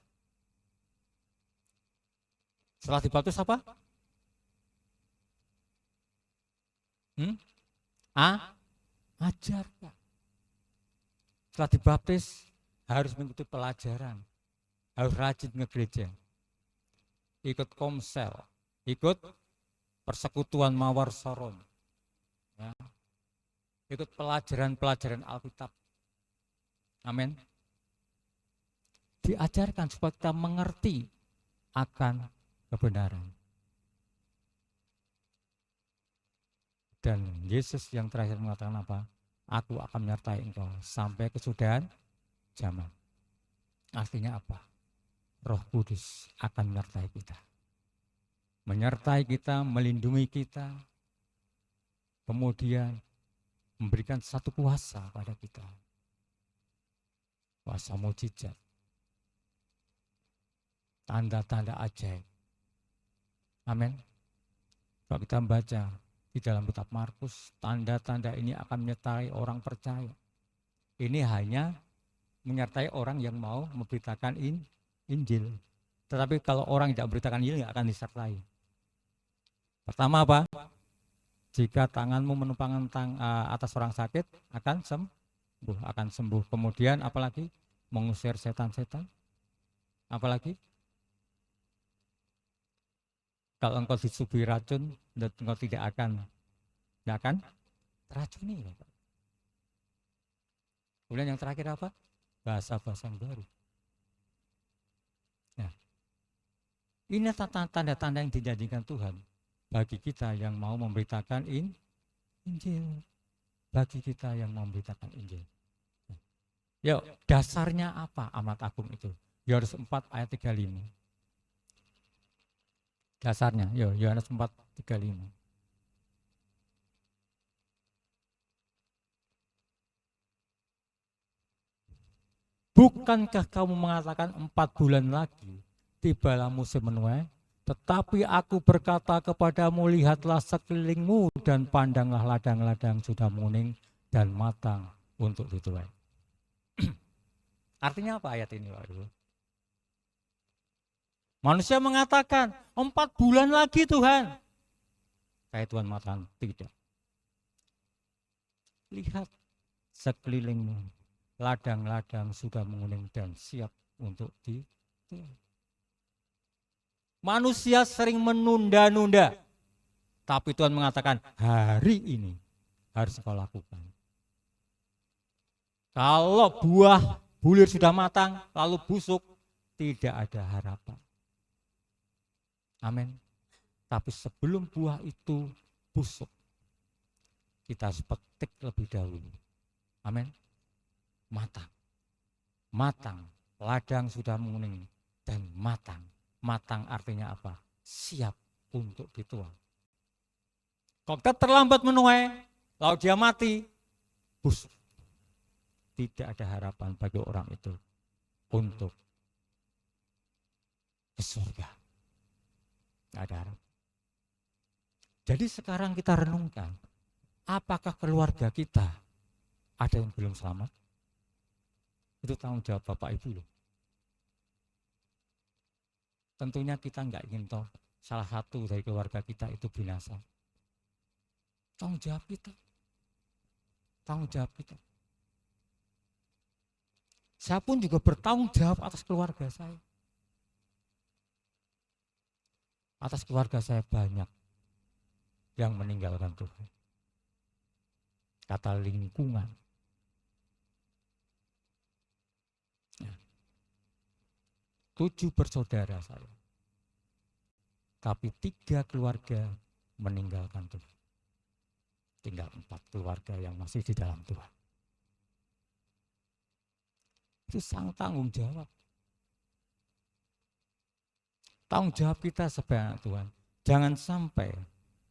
Setelah dibaptis apa? Ajar Pak. Setelah dibaptis harus mengikuti pelajaran, harus rajin ke gereja, ikut komsel, ikut persekutuan mawar soron, ya. Ikut pelajaran-pelajaran Alkitab. Amin. Diajarkan supaya kita mengerti akan kebenaran. Dan Yesus yang terakhir mengatakan apa? Aku akan menyertai engkau sampai kesudahan zaman. Artinya apa? Roh Kudus akan menyertai kita. Menyertai kita, melindungi kita. Kemudian memberikan satu kuasa pada kita. Kuasa mujizat. Tanda-tanda ajaib. Amin. Kalau kita membaca di dalam kitab Markus, tanda-tanda ini akan menyertai orang percaya. Ini hanya menyertai orang yang mau memberitakan Injil. Tetapi kalau orang tidak memberitakan Injil, tidak akan disertai. Pertama apa? Jika tanganmu menumpangkan atas orang sakit, akan sembuh. Kemudian apalagi? Mengusir setan-setan. Apalagi? Kalau engkau disuguhi racun, engkau tidak akan teracuni. Kemudian yang terakhir apa? Bahasa-bahasa yang baru. Nah, ini tanda-tanda yang dijanjikan Tuhan bagi kita yang mau memberitakan Injil. Bagi kita yang mau memberitakan Injil. Yuk, dasarnya apa amanat agung itu? Yohanes 4 ayat 35. Dasarnya, Yohanes 4:35. Bukankah kamu mengatakan 4 bulan lagi tibalah musim menuai? Tetapi aku berkata kepadamu, lihatlah sekelilingmu dan pandanglah ladang-ladang sudah menguning dan matang untuk dituai. Artinya apa ayat ini, Pak Ibu? Manusia mengatakan 4 bulan lagi Tuhan. Kayak Tuhan mengatakan tidak. Lihat sekelilingmu, ladang-ladang sudah menguning dan siap untuk dituai. Manusia sering menunda-nunda, tapi Tuhan mengatakan hari ini harus kau lakukan. Kalau buah bulir sudah matang lalu busuk, tidak ada harapan. Amin. Tapi sebelum buah itu busuk, kita harus petik lebih dahulu. Amin. Matang. Ladang sudah menguning dan matang. Matang artinya apa? Siap untuk dituai. Kalau kita terlambat menuai, lalu dia mati, busuk. Tidak ada harapan bagi orang itu untuk ke surga. Tidak ada harapan. Jadi sekarang kita renungkan, apakah keluarga kita ada yang belum selamat? Itu tanggung jawab Bapak Ibu loh. Tentunya kita nggak ingin toh salah satu dari keluarga kita itu binasa. Tanggung jawab kita. Tanggung jawab kita. Saya pun juga bertanggung jawab atas keluarga saya. Atas keluarga saya banyak yang meninggalkan Tuhan. Kata lingkungan. 7 bersaudara saya. Tapi 3 keluarga meninggalkan Tuhan. Tinggal 4 keluarga yang masih di dalam Tuhan. Itu sang tanggung jawab. Tanggung jawab kita sebagai anak Tuhan. Jangan sampai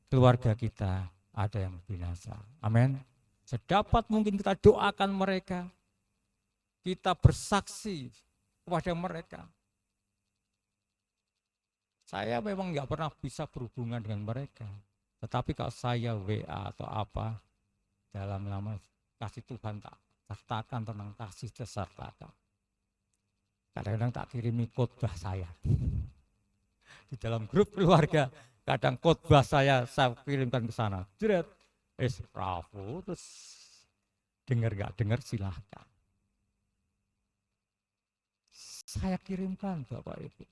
keluarga kita ada yang binasa. Amin. Sedapat mungkin kita doakan mereka. Kita bersaksi kepada mereka. Saya memang nggak pernah bisa berhubungan dengan mereka. Tetapi kalau saya WA atau apa, dalam nama kasih Tuhan tak sertakan tentang kasih sertakan. Kadang-kadang tak kirimi khotbah saya. Di dalam grup keluarga, kadang khotbah saya kirimkan ke sana. Jeret, bravo, terus dengar nggak dengar silahkan. Saya kirimkan Bapak Ibu.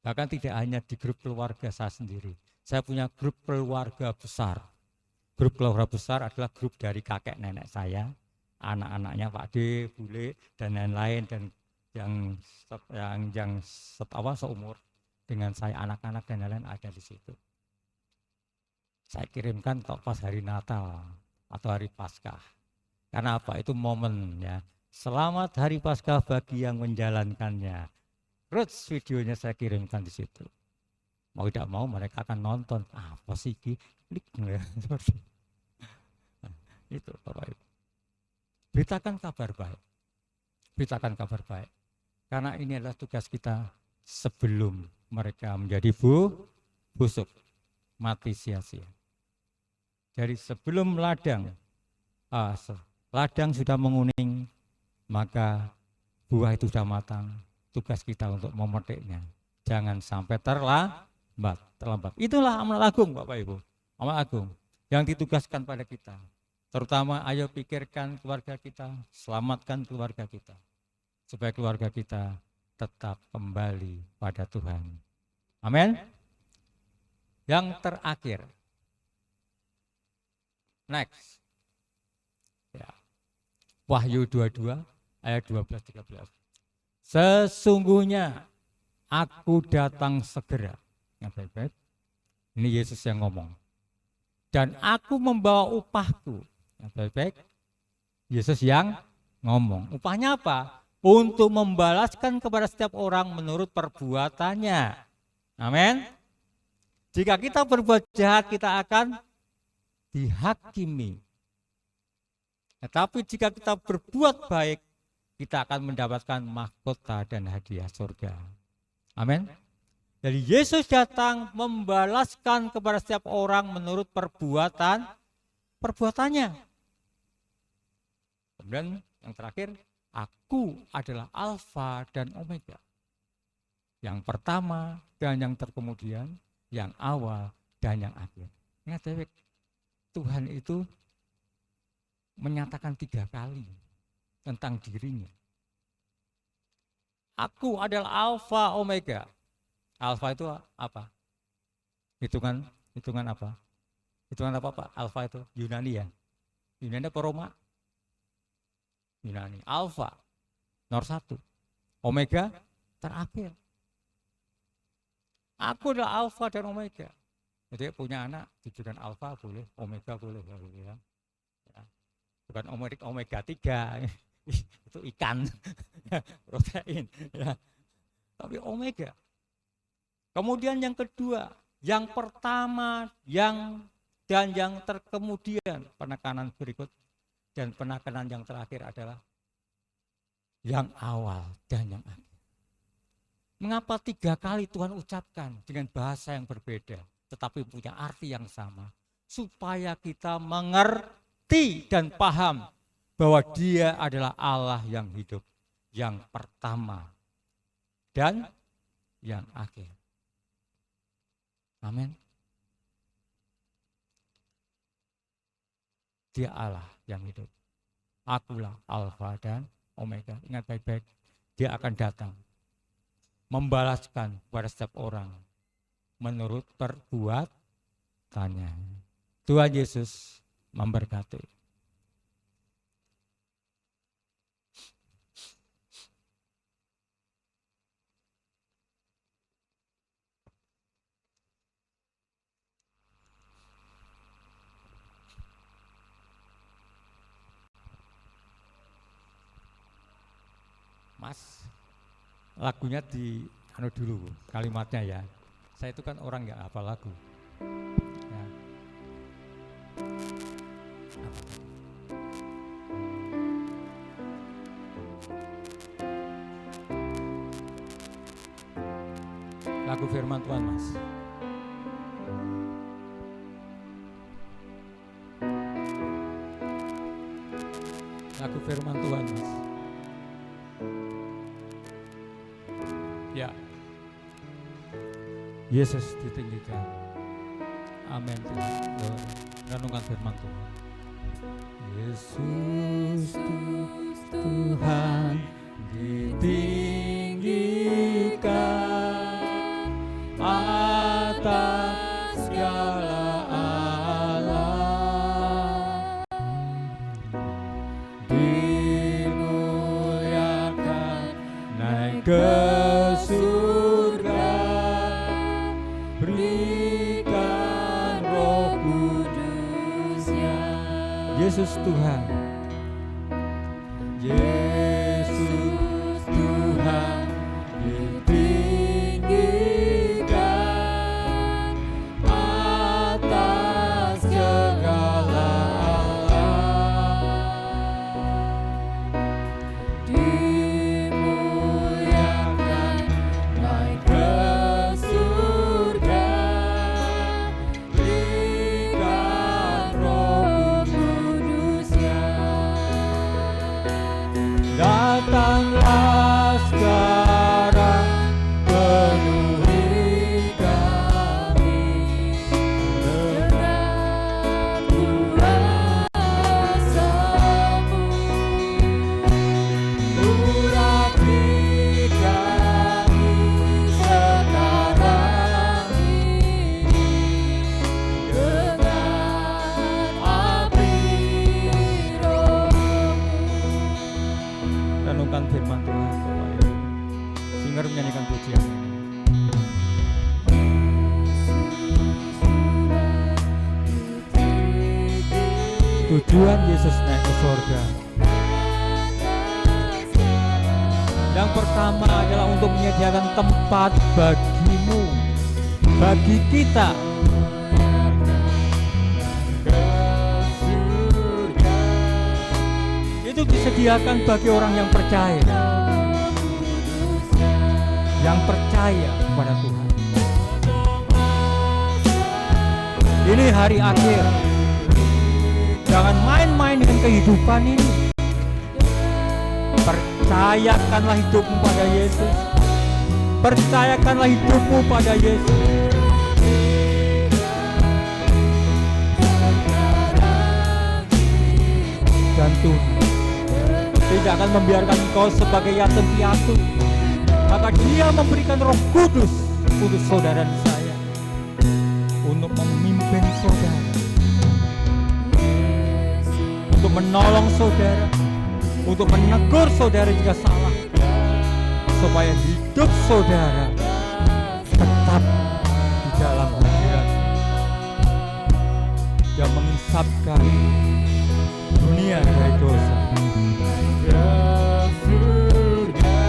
Bahkan tidak hanya di grup keluarga saya sendiri. Saya punya grup keluarga besar. Grup keluarga besar adalah grup dari kakek nenek saya, anak-anaknya Pak D, Bule, dan lain-lain, dan yang seumur dengan saya, anak-anak dan lain-lain ada di situ. Saya kirimkan pas hari Natal atau hari Paskah. Karena apa? Itu momen ya. Selamat hari Paskah bagi yang menjalankannya. Terus videonya saya kirimkan di situ. Mau tidak mau mereka akan nonton. Apa sih klik ya. Itu Bapak Ibu. Beritakan kabar baik. Beritakan kabar baik. Karena ini adalah tugas kita sebelum mereka menjadi busuk, mati sia-sia. Jadi sebelum ladang sudah menguning, maka buah itu sudah matang. Tugas kita untuk memetiknya. Jangan sampai terlambat. Itulah amanat agung Bapak Ibu. Amanat agung yang ditugaskan pada kita. Terutama ayo pikirkan keluarga kita, selamatkan keluarga kita. Supaya keluarga kita tetap kembali pada Tuhan. Amin. Yang terakhir. Next. Ya. Wahyu 22 ayat 12-13. Sesungguhnya aku datang segera. Yang baik-baik. Ini Yesus yang ngomong. Dan aku membawa upahku. Yang baik-baik. Yesus yang ngomong. Upahnya apa? Untuk membalaskan kepada setiap orang menurut perbuatannya. Amin. Jika kita berbuat jahat, kita akan dihakimi. Tetapi jika kita berbuat baik, kita akan mendapatkan mahkota dan hadiah surga. Amin. Jadi Yesus datang membalaskan kepada setiap orang menurut perbuatannya. Kemudian yang terakhir, aku adalah Alfa dan Omega. Yang pertama dan yang terkemudian, yang awal dan yang akhir. Ingat, Tuhan itu menyatakan 3 kali tentang dirinya. Aku adalah Alfa Omega. Alfa itu apa? Hitungan apa? Hitungan apa Pak? Alfa itu Yunani ya? Yunani apa Roma? Yunani. Alfa nomor 1. Omega terakhir. Aku adalah Alfa dan Omega. Jadi punya anak tujuan Alfa boleh, Omega boleh ya. Bukan omega 3 itu ikan protein ya. Tapi omega. Kemudian yang kedua, yang pertama, yang terkemudian, penekanan berikut, dan penekanan yang terakhir adalah yang awal dan yang akhir. Mengapa 3 kali Tuhan ucapkan dengan bahasa yang berbeda tetapi punya arti yang sama? Supaya kita mengerti dan paham bahwa Dia adalah Allah yang hidup, yang pertama dan yang akhir. Amin. Dia Allah yang hidup. Akulah Alfa dan Omega. Ingat baik-baik, dia akan datang membalaskan kepada setiap orang menurut perbuatannya. Tuhan Yesus memberkati. Mas, lagunya di dulu kalimatnya ya. Saya itu kan orang nggak hafal lagu. Ya. Lagu firman Tuhan, Mas. Lagu firman Tuhan, Mas. Ya, Yesus ditinggikan. Amin. Renungkan firman Tuhan. Yesus Tuhan ditinggikan atas segala alam, dimuliakan naik ke surga, berikan Roh Kudus-Nya. Yesus Tuhan, Yesus Tuhan ditinggikan atas segala alam, dimuliakan naik ke surga, berikan Roh Kudus-Nya. Datanglah sekarang, penuhi kami dengan kuasa-Mu, urapi kami sekarang ini dengan api Roh-Mu. Renungkan firman Tuhan, Bapak Ibu. Singer menyanyikan pujian ini. Tujuan Yesus naik ke surga, yang pertama adalah untuk menyediakan tempat bagimu, bagi kita. Itu disediakan bagi orang yang percaya, yang percaya kepada Tuhan. Ini hari akhir. Jangan main-main dengan kehidupan ini. Percayakanlah hidupmu pada Yesus. Percayakanlah hidupmu pada Yesus. Dan Tuhan tidak akan membiarkan engkau sebagai yatim piatu. Maka Dia memberikan Roh Kudus untuk saudara dan saya, untuk memimpin saudara, untuk menolong saudara, untuk menegur saudara jika salah, supaya hidup saudara tetap di dalam hadirat yang menginsapkan dunia dari dosa.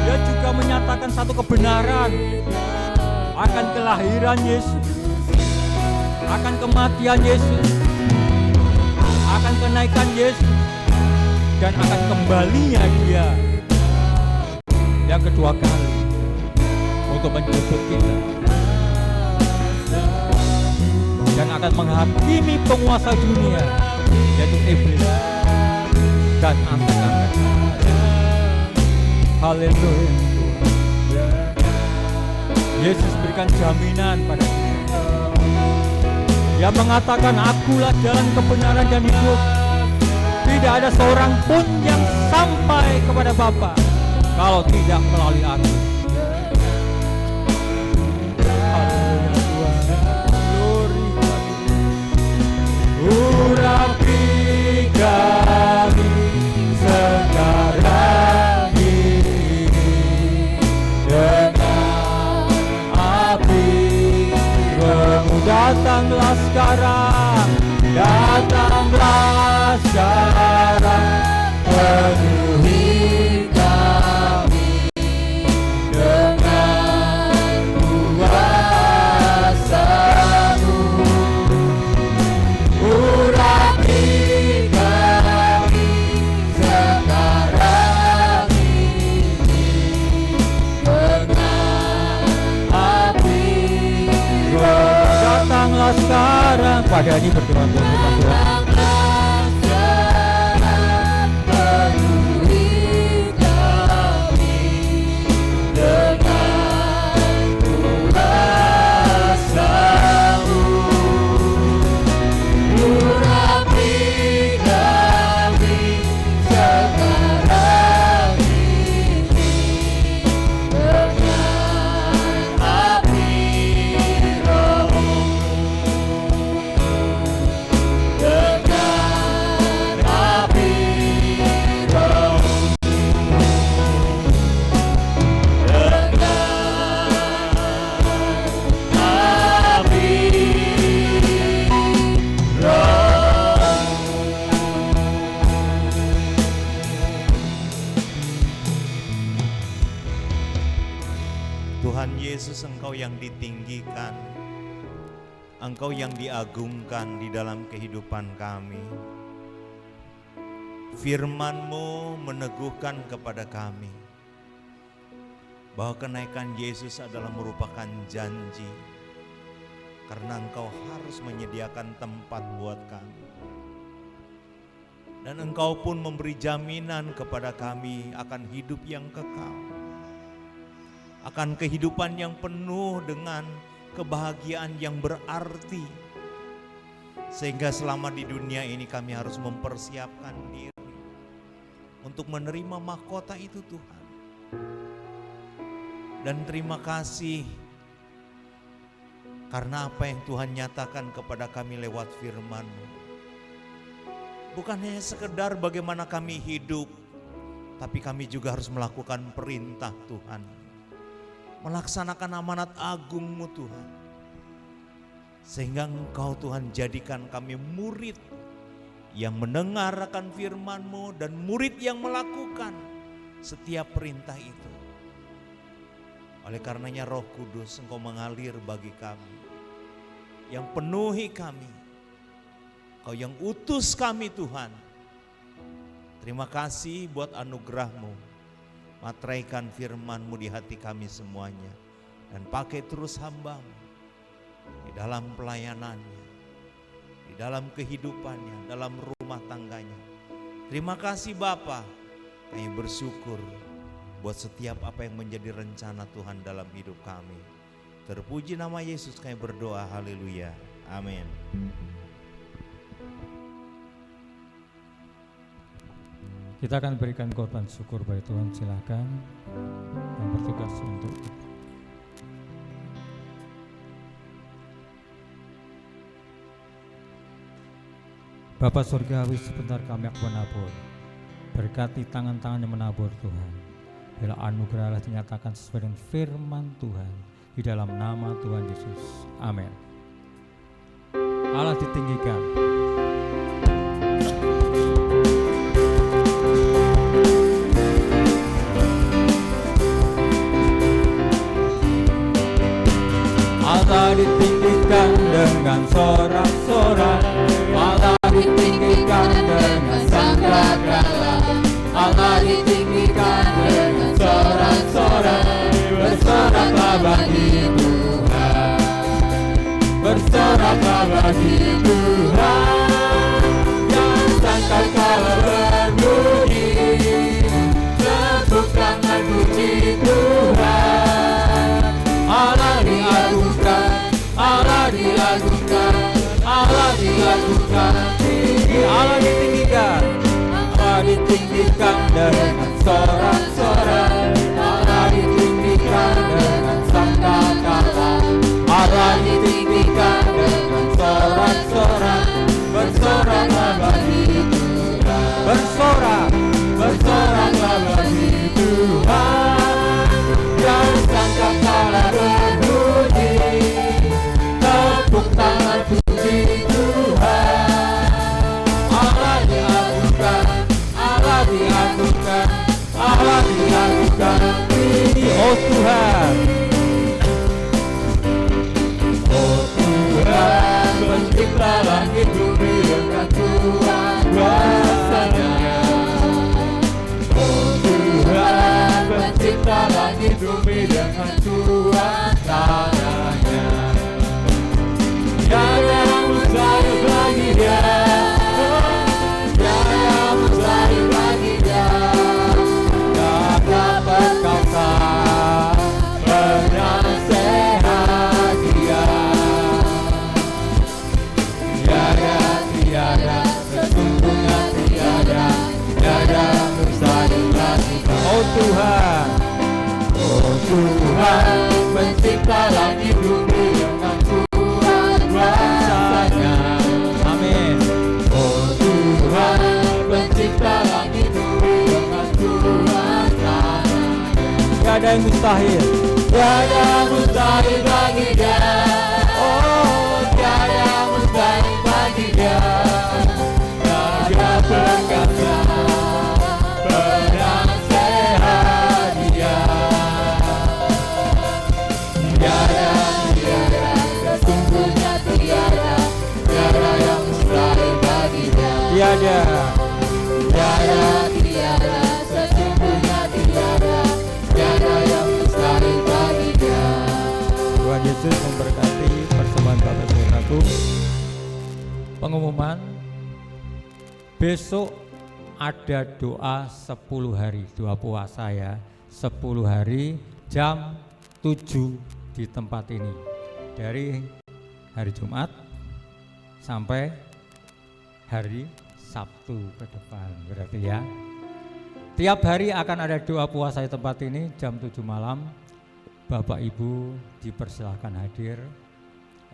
Dia juga menyatakan satu kebenaran akan kelahiran Yesus, akan kematian Yesus, akan kenaikan Yesus, dan akan kembalinya Dia yang kedua kali untuk menjemput kita, dan akan menghakimi penguasa dunia, yaitu iblis dan angkat-angkat. Haleluya. Yesus berikan jaminan pada kita. Dia mengatakan, akulah jalan kebenaran dan hidup. Tidak ada seorang pun yang sampai kepada Bapa kalau tidak melalui aku. Haleluya Tuhan. Glory. Urapi kami sekarang ini dengan api roh-Mu. Datanglah sekarang, datanglah sekarang, penuhi kami dengan kuasa-Mu. Urapi kami sekarang ini dengan api roh. Datanglah sekarang, pada ini berdoa untuk Tuhan. Engkau yang ditinggikan, Engkau yang diagungkan di dalam kehidupan kami. Firman-Mu meneguhkan kepada kami bahwa kenaikan Yesus adalah merupakan janji, karena Engkau harus menyediakan tempat buat kami. Dan Engkau pun memberi jaminan kepada kami akan hidup yang kekal, akan kehidupan yang penuh dengan kebahagiaan yang berarti. Sehingga selama di dunia ini kami harus mempersiapkan diri untuk menerima mahkota itu Tuhan. Dan terima kasih karena apa yang Tuhan nyatakan kepada kami lewat firman-Mu. Bukan hanya sekedar bagaimana kami hidup, tapi kami juga harus melakukan perintah Tuhan, melaksanakan amanat agung-Mu Tuhan. Sehingga Engkau Tuhan jadikan kami murid yang mendengar akan firman-Mu dan murid yang melakukan setiap perintah itu. Oleh karenanya Roh Kudus Engkau mengalir bagi kami, yang penuhi kami, Engkau yang utus kami Tuhan. Terima kasih buat anugerah-Mu. Materaikan firman-Mu di hati kami semuanya. Dan pakai terus hamba-Mu di dalam pelayanannya, di dalam kehidupannya, dalam rumah tangganya. Terima kasih Bapa, kami bersyukur buat setiap apa yang menjadi rencana Tuhan dalam hidup kami. Terpuji nama Yesus kami berdoa, haleluya, amin. Kita akan berikan korban syukur bagi Tuhan, silakan yang bertugas untuk itu. Bapa Surgawi, sebentar kami akan menabur. Berkati tangan-tangan yang menabur Tuhan. Bila anugerah dinyatakan sesuai dengan firman Tuhan di dalam nama Tuhan Yesus. Amin. Allah ditinggikan. Allah ditinggikan dengan sorak-sorai, Allah ditinggikan dengan sangkakala, Allah ditinggikan dengan sorak-sorai. Bersoraklah bagi Tuhan, bersoraklah bagi Tuhan, yang sangkakala berbunyi, sebutkanlah puji Tuhan. Allah diagungkan, Allah diagungkan, Allah diagungkan, Allah ditinggikan, diagungkan, Allah diagungkan. Oh Tuhan, oh Tuhan, pencipta langit bumi dengan Tuhan kuasanya. Oh Tuhan, pencipta langit bumi dengan Tuhan tanahnya. Tiada mustahil bagi Dia, tiada mustahil bagi Dia. Tiada perkasa penasehat Dia. Tiada, sesungguhnya tiada mustahil bagi Dia. Oh Tuhan, oh Tuhan, pencipta langit bumi dengan Tuhan kuasanya. Amin. Oh Tuhan, pencipta langit bumi dengan Tuhan tanahnya. Tiada yang mustahil, tiada mustahil bagi Dia. Oh, tiada mustahil bagi Dia. Tiada perkasa penasehat Dia. Tiada, sesungguhnya tiada yang mustahil bagi Dia. Tiada, sesungguhnya tiada yang mustahil bagi Dia. Tuhan Yesus memberkati persembahan Bapak Saudaraku. Pengumuman, besok ada doa 10 hari, doa puasa ya, 10 hari jam 7 di tempat ini, dari hari Jumat sampai hari Sabtu ke depan, berarti ya. Tiap hari akan ada doa puasa di tempat ini jam 7 malam. Bapak Ibu dipersilahkan hadir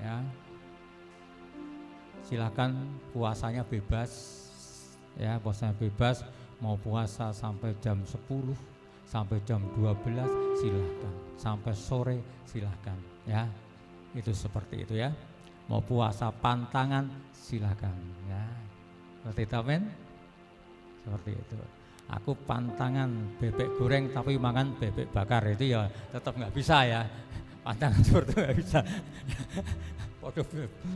ya. Silakan, puasanya bebas ya, puasanya bebas, mau puasa sampai jam 10 sampai jam 12 silahkan, sampai sore silahkan ya, itu seperti itu ya. Mau puasa pantangan silahkan ya, seperti itu. Amin, seperti itu. Aku pantangan bebek goreng tapi makan bebek bakar, itu ya tetap nggak bisa ya, pantangan seperti itu nggak bisa.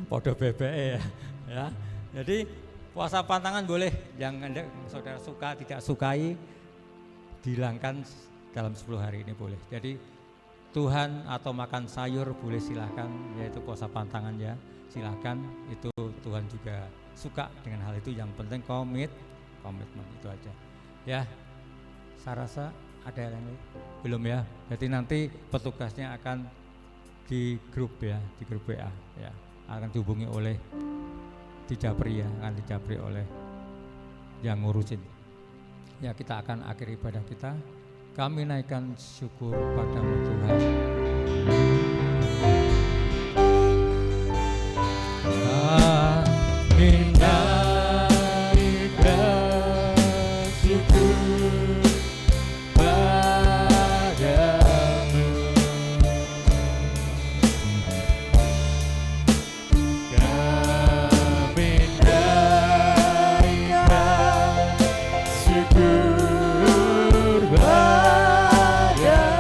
Podo bebek ya. Jadi puasa pantangan boleh, yang saudara suka tidak sukai dihilangkan dalam 10 hari ini boleh. Jadi Tuhan atau makan sayur boleh silakan, yaitu puasa pantangan ya, silakan. Itu Tuhan juga suka dengan hal itu. Yang penting komitmen itu aja ya. Saya rasa ada yang lain belum ya. Jadi nanti petugasnya akan di grup ya, di grup WA ya, akan dihubungi oleh dijapri ya, akan dijapri oleh yang ngurusin ya. Kita akan akhiri ibadah kita. Kami naikkan syukur padamu Tuhan. Kami naikkan syukur padamu. Kami naikkan syukur padamu.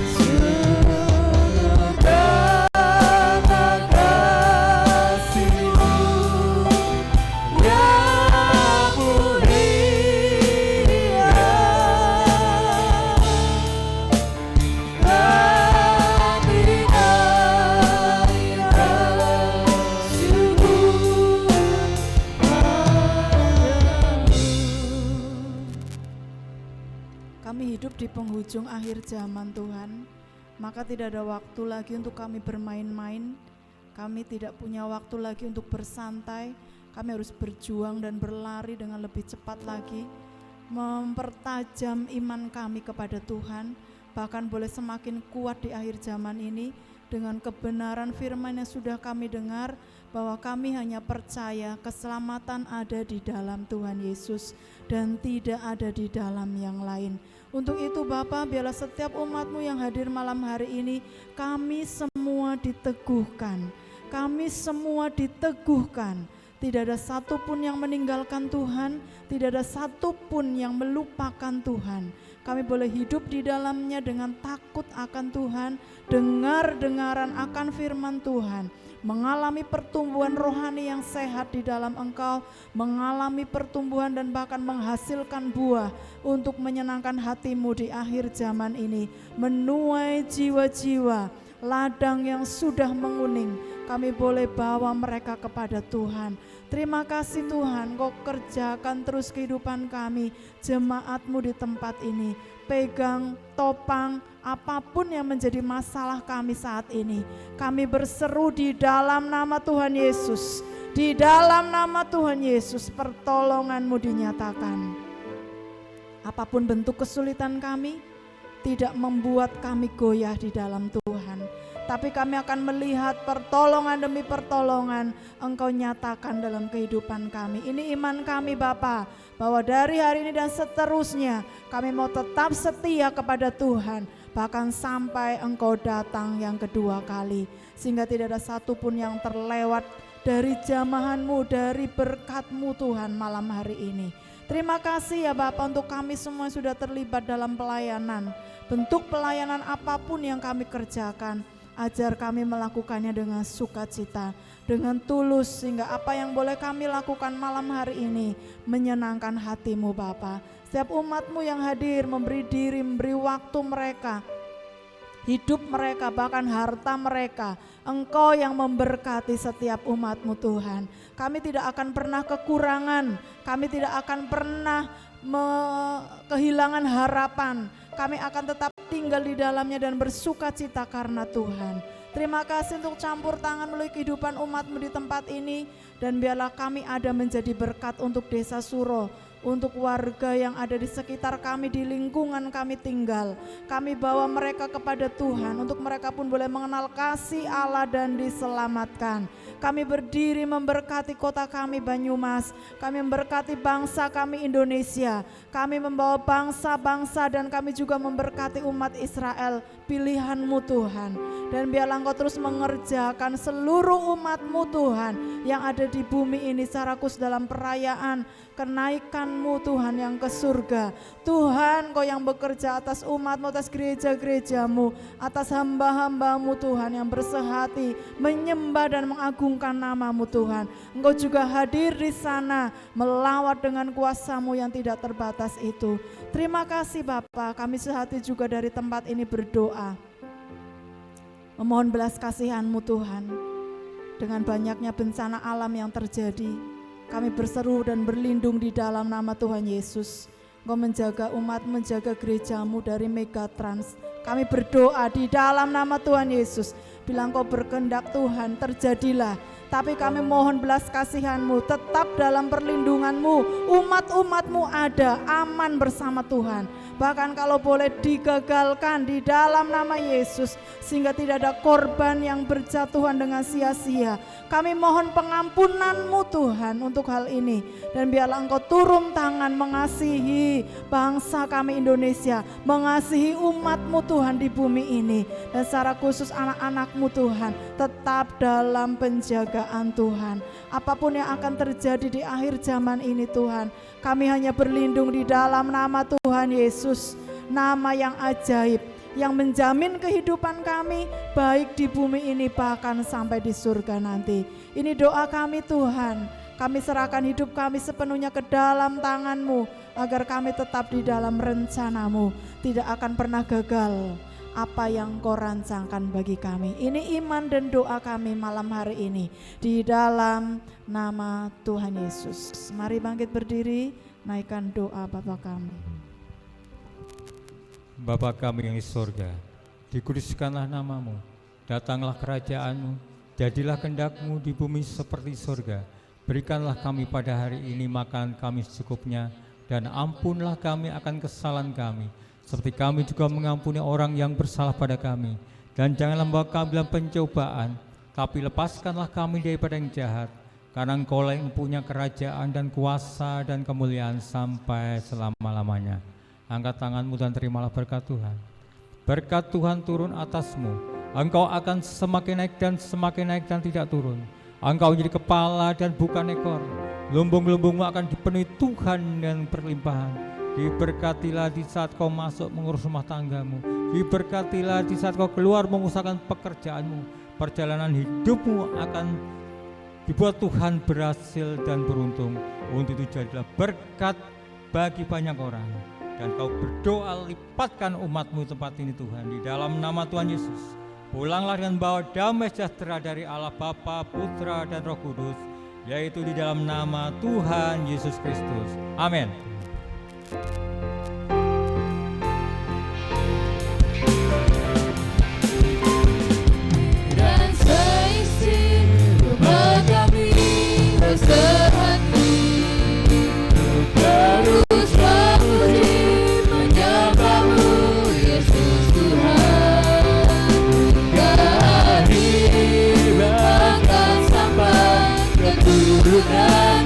Sungguh karena kasih-Mu yang mulia. Kami naikkan syukur padamu. Kami hidup di penghujung akhir zaman Tuhan, maka tidak ada waktu lagi untuk kami bermain-main. Kami tidak punya waktu lagi untuk bersantai. Kami harus berjuang dan berlari dengan lebih cepat lagi, mempertajam iman kami kepada Tuhan, bahkan boleh semakin kuat di akhir zaman ini dengan kebenaran firman yang sudah kami dengar, bahwa kami hanya percaya keselamatan ada di dalam Tuhan Yesus dan tidak ada di dalam yang lain. Untuk itu Bapa, biarlah setiap umat-Mu yang hadir malam hari ini, kami semua diteguhkan, kami semua diteguhkan. Tidak ada satupun yang meninggalkan Tuhan, tidak ada satupun yang melupakan Tuhan. Kami boleh hidup di dalamnya dengan takut akan Tuhan, dengar-dengaran akan firman Tuhan, mengalami pertumbuhan rohani yang sehat di dalam Engkau, mengalami pertumbuhan dan bahkan menghasilkan buah untuk menyenangkan hatimu di akhir zaman ini, menuai jiwa-jiwa, ladang yang sudah menguning, kami boleh bawa mereka kepada Tuhan. Terima kasih Tuhan, Kau kerjakan terus kehidupan kami, jemaat-Mu di tempat ini. Pegang, topang, apapun yang menjadi masalah kami saat ini. Kami berseru di dalam nama Tuhan Yesus. Di dalam nama Tuhan Yesus, pertolongan-Mu dinyatakan. Apapun bentuk kesulitan kami, tidak membuat kami goyah di dalam Tuhan. Tapi kami akan melihat pertolongan demi pertolongan Engkau nyatakan dalam kehidupan kami. Ini iman kami Bapa, bahwa dari hari ini dan seterusnya kami mau tetap setia kepada Tuhan, bahkan sampai Engkau datang yang kedua kali. Sehingga tidak ada satupun yang terlewat dari jamahan-Mu, dari berkat-Mu Tuhan malam hari ini. Terima kasih ya Bapak untuk kami semua sudah terlibat dalam pelayanan. Bentuk pelayanan apapun yang kami kerjakan, ajar kami melakukannya dengan sukacita, dengan tulus, sehingga apa yang boleh kami lakukan malam hari ini menyenangkan hati-Mu Bapa. Setiap umat-Mu yang hadir, memberi diri, memberi waktu mereka, hidup mereka, bahkan harta mereka, Engkau yang memberkati setiap umat-Mu Tuhan. Kami tidak akan pernah kekurangan, kami tidak akan pernah kehilangan harapan. Kami akan tetap tinggal di dalamnya dan bersuka cita karena Tuhan. Terima kasih untuk campur tangan melalui kehidupan umat-Mu di tempat ini. Dan biarlah kami ada menjadi berkat untuk desa Suro, untuk warga yang ada di sekitar kami, di lingkungan kami tinggal. Kami bawa mereka kepada Tuhan, untuk mereka pun boleh mengenal kasih Allah dan diselamatkan. Kami berdiri memberkati kota kami Banyumas, kami memberkati bangsa kami Indonesia, kami membawa bangsa-bangsa dan kami juga memberkati umat Israel, pilihan-Mu Tuhan. Dan biarlah Engkau terus mengerjakan seluruh umat-Mu Tuhan yang ada di bumi ini secara khusus dalam perayaan kenaikan-Mu Tuhan yang ke surga. Tuhan, Kau yang bekerja atas umat-Mu, atas gereja-gereja-Mu, atas hamba-hamba-Mu Tuhan yang bersehati menyembah dan mengagungkan nama-Mu Tuhan. Engkau juga hadir di sana melawat dengan kuasa-Mu yang tidak terbatas itu. Terima kasih Bapa, kami sehati juga dari tempat ini berdoa, memohon belas kasihan-Mu Tuhan. Dengan banyaknya bencana alam yang terjadi, kami berseru dan berlindung di dalam nama Tuhan Yesus. Engkau menjaga umat, menjaga gereja-Mu dari Megatrans. Kami berdoa di dalam nama Tuhan Yesus. Bila Engkau berkehendak Tuhan, terjadilah. Tapi kami mohon belas kasihan-Mu, tetap dalam perlindungan-Mu. Umat-umat-Mu ada, aman bersama Tuhan. Bahkan kalau boleh digagalkan di dalam nama Yesus, sehingga tidak ada korban yang berjatuhan dengan sia-sia. Kami mohon pengampunan-Mu Tuhan untuk hal ini. Dan biarlah Engkau turun tangan mengasihi bangsa kami Indonesia, mengasihi umat-Mu Tuhan di bumi ini. Dan secara khusus anak-anak-Mu Tuhan, tetap dalam penjagaan Tuhan. Apapun yang akan terjadi di akhir zaman ini Tuhan, kami hanya berlindung di dalam nama Tuhan Yesus, nama yang ajaib, yang menjamin kehidupan kami baik di bumi ini bahkan sampai di surga nanti. Ini doa kami Tuhan, kami serahkan hidup kami sepenuhnya ke dalam tangan-Mu, agar kami tetap di dalam rencana-Mu, tidak akan pernah gagal apa yang Kau rancangkan bagi kami. Ini iman dan doa kami malam hari ini di dalam nama Tuhan Yesus. Mari bangkit berdiri, naikkan doa Bapa kami. Bapa kami yang di surga, dikuduskanlah nama-Mu, datanglah kerajaan-Mu, jadilah kehendak-Mu di bumi seperti surga. Berikanlah kami pada hari ini makanan kami secukupnya, dan ampunlah kami akan kesalahan kami, seperti kami juga mengampuni orang yang bersalah pada kami. Dan janganlah membawa kami dalam pencobaan, tapi lepaskanlah kami daripada yang jahat. Karena Engkau yang punya kerajaan dan kuasa dan kemuliaan sampai selama-lamanya. Angkat tanganmu dan terimalah berkat Tuhan. Berkat Tuhan turun atasmu, Engkau akan semakin naik dan tidak turun. Engkau menjadi kepala dan bukan ekor. Lumbung-lumbungmu akan dipenuhi Tuhan dengan berlimpahan. Diberkatilah di saat kau masuk mengurus rumah tanggamu. Diberkatilah di saat kau keluar mengusahakan pekerjaanmu. Perjalanan hidupmu akan dibuat Tuhan berhasil dan beruntung. Untuk itu jadilah berkat bagi banyak orang. Dan kau berdoa lipatkan umatmu tempat ini Tuhan. Di dalam nama Tuhan Yesus. Pulanglah dengan bawa damai sejahtera dari Allah Bapa, Putra dan Roh Kudus. Yaitu di dalam nama Tuhan Yesus Kristus. Amin. Dan seisi rumah kami berserhati terus memuji menyembahmu Yesus Tuhan. Hingga akhir akan sampai keturunan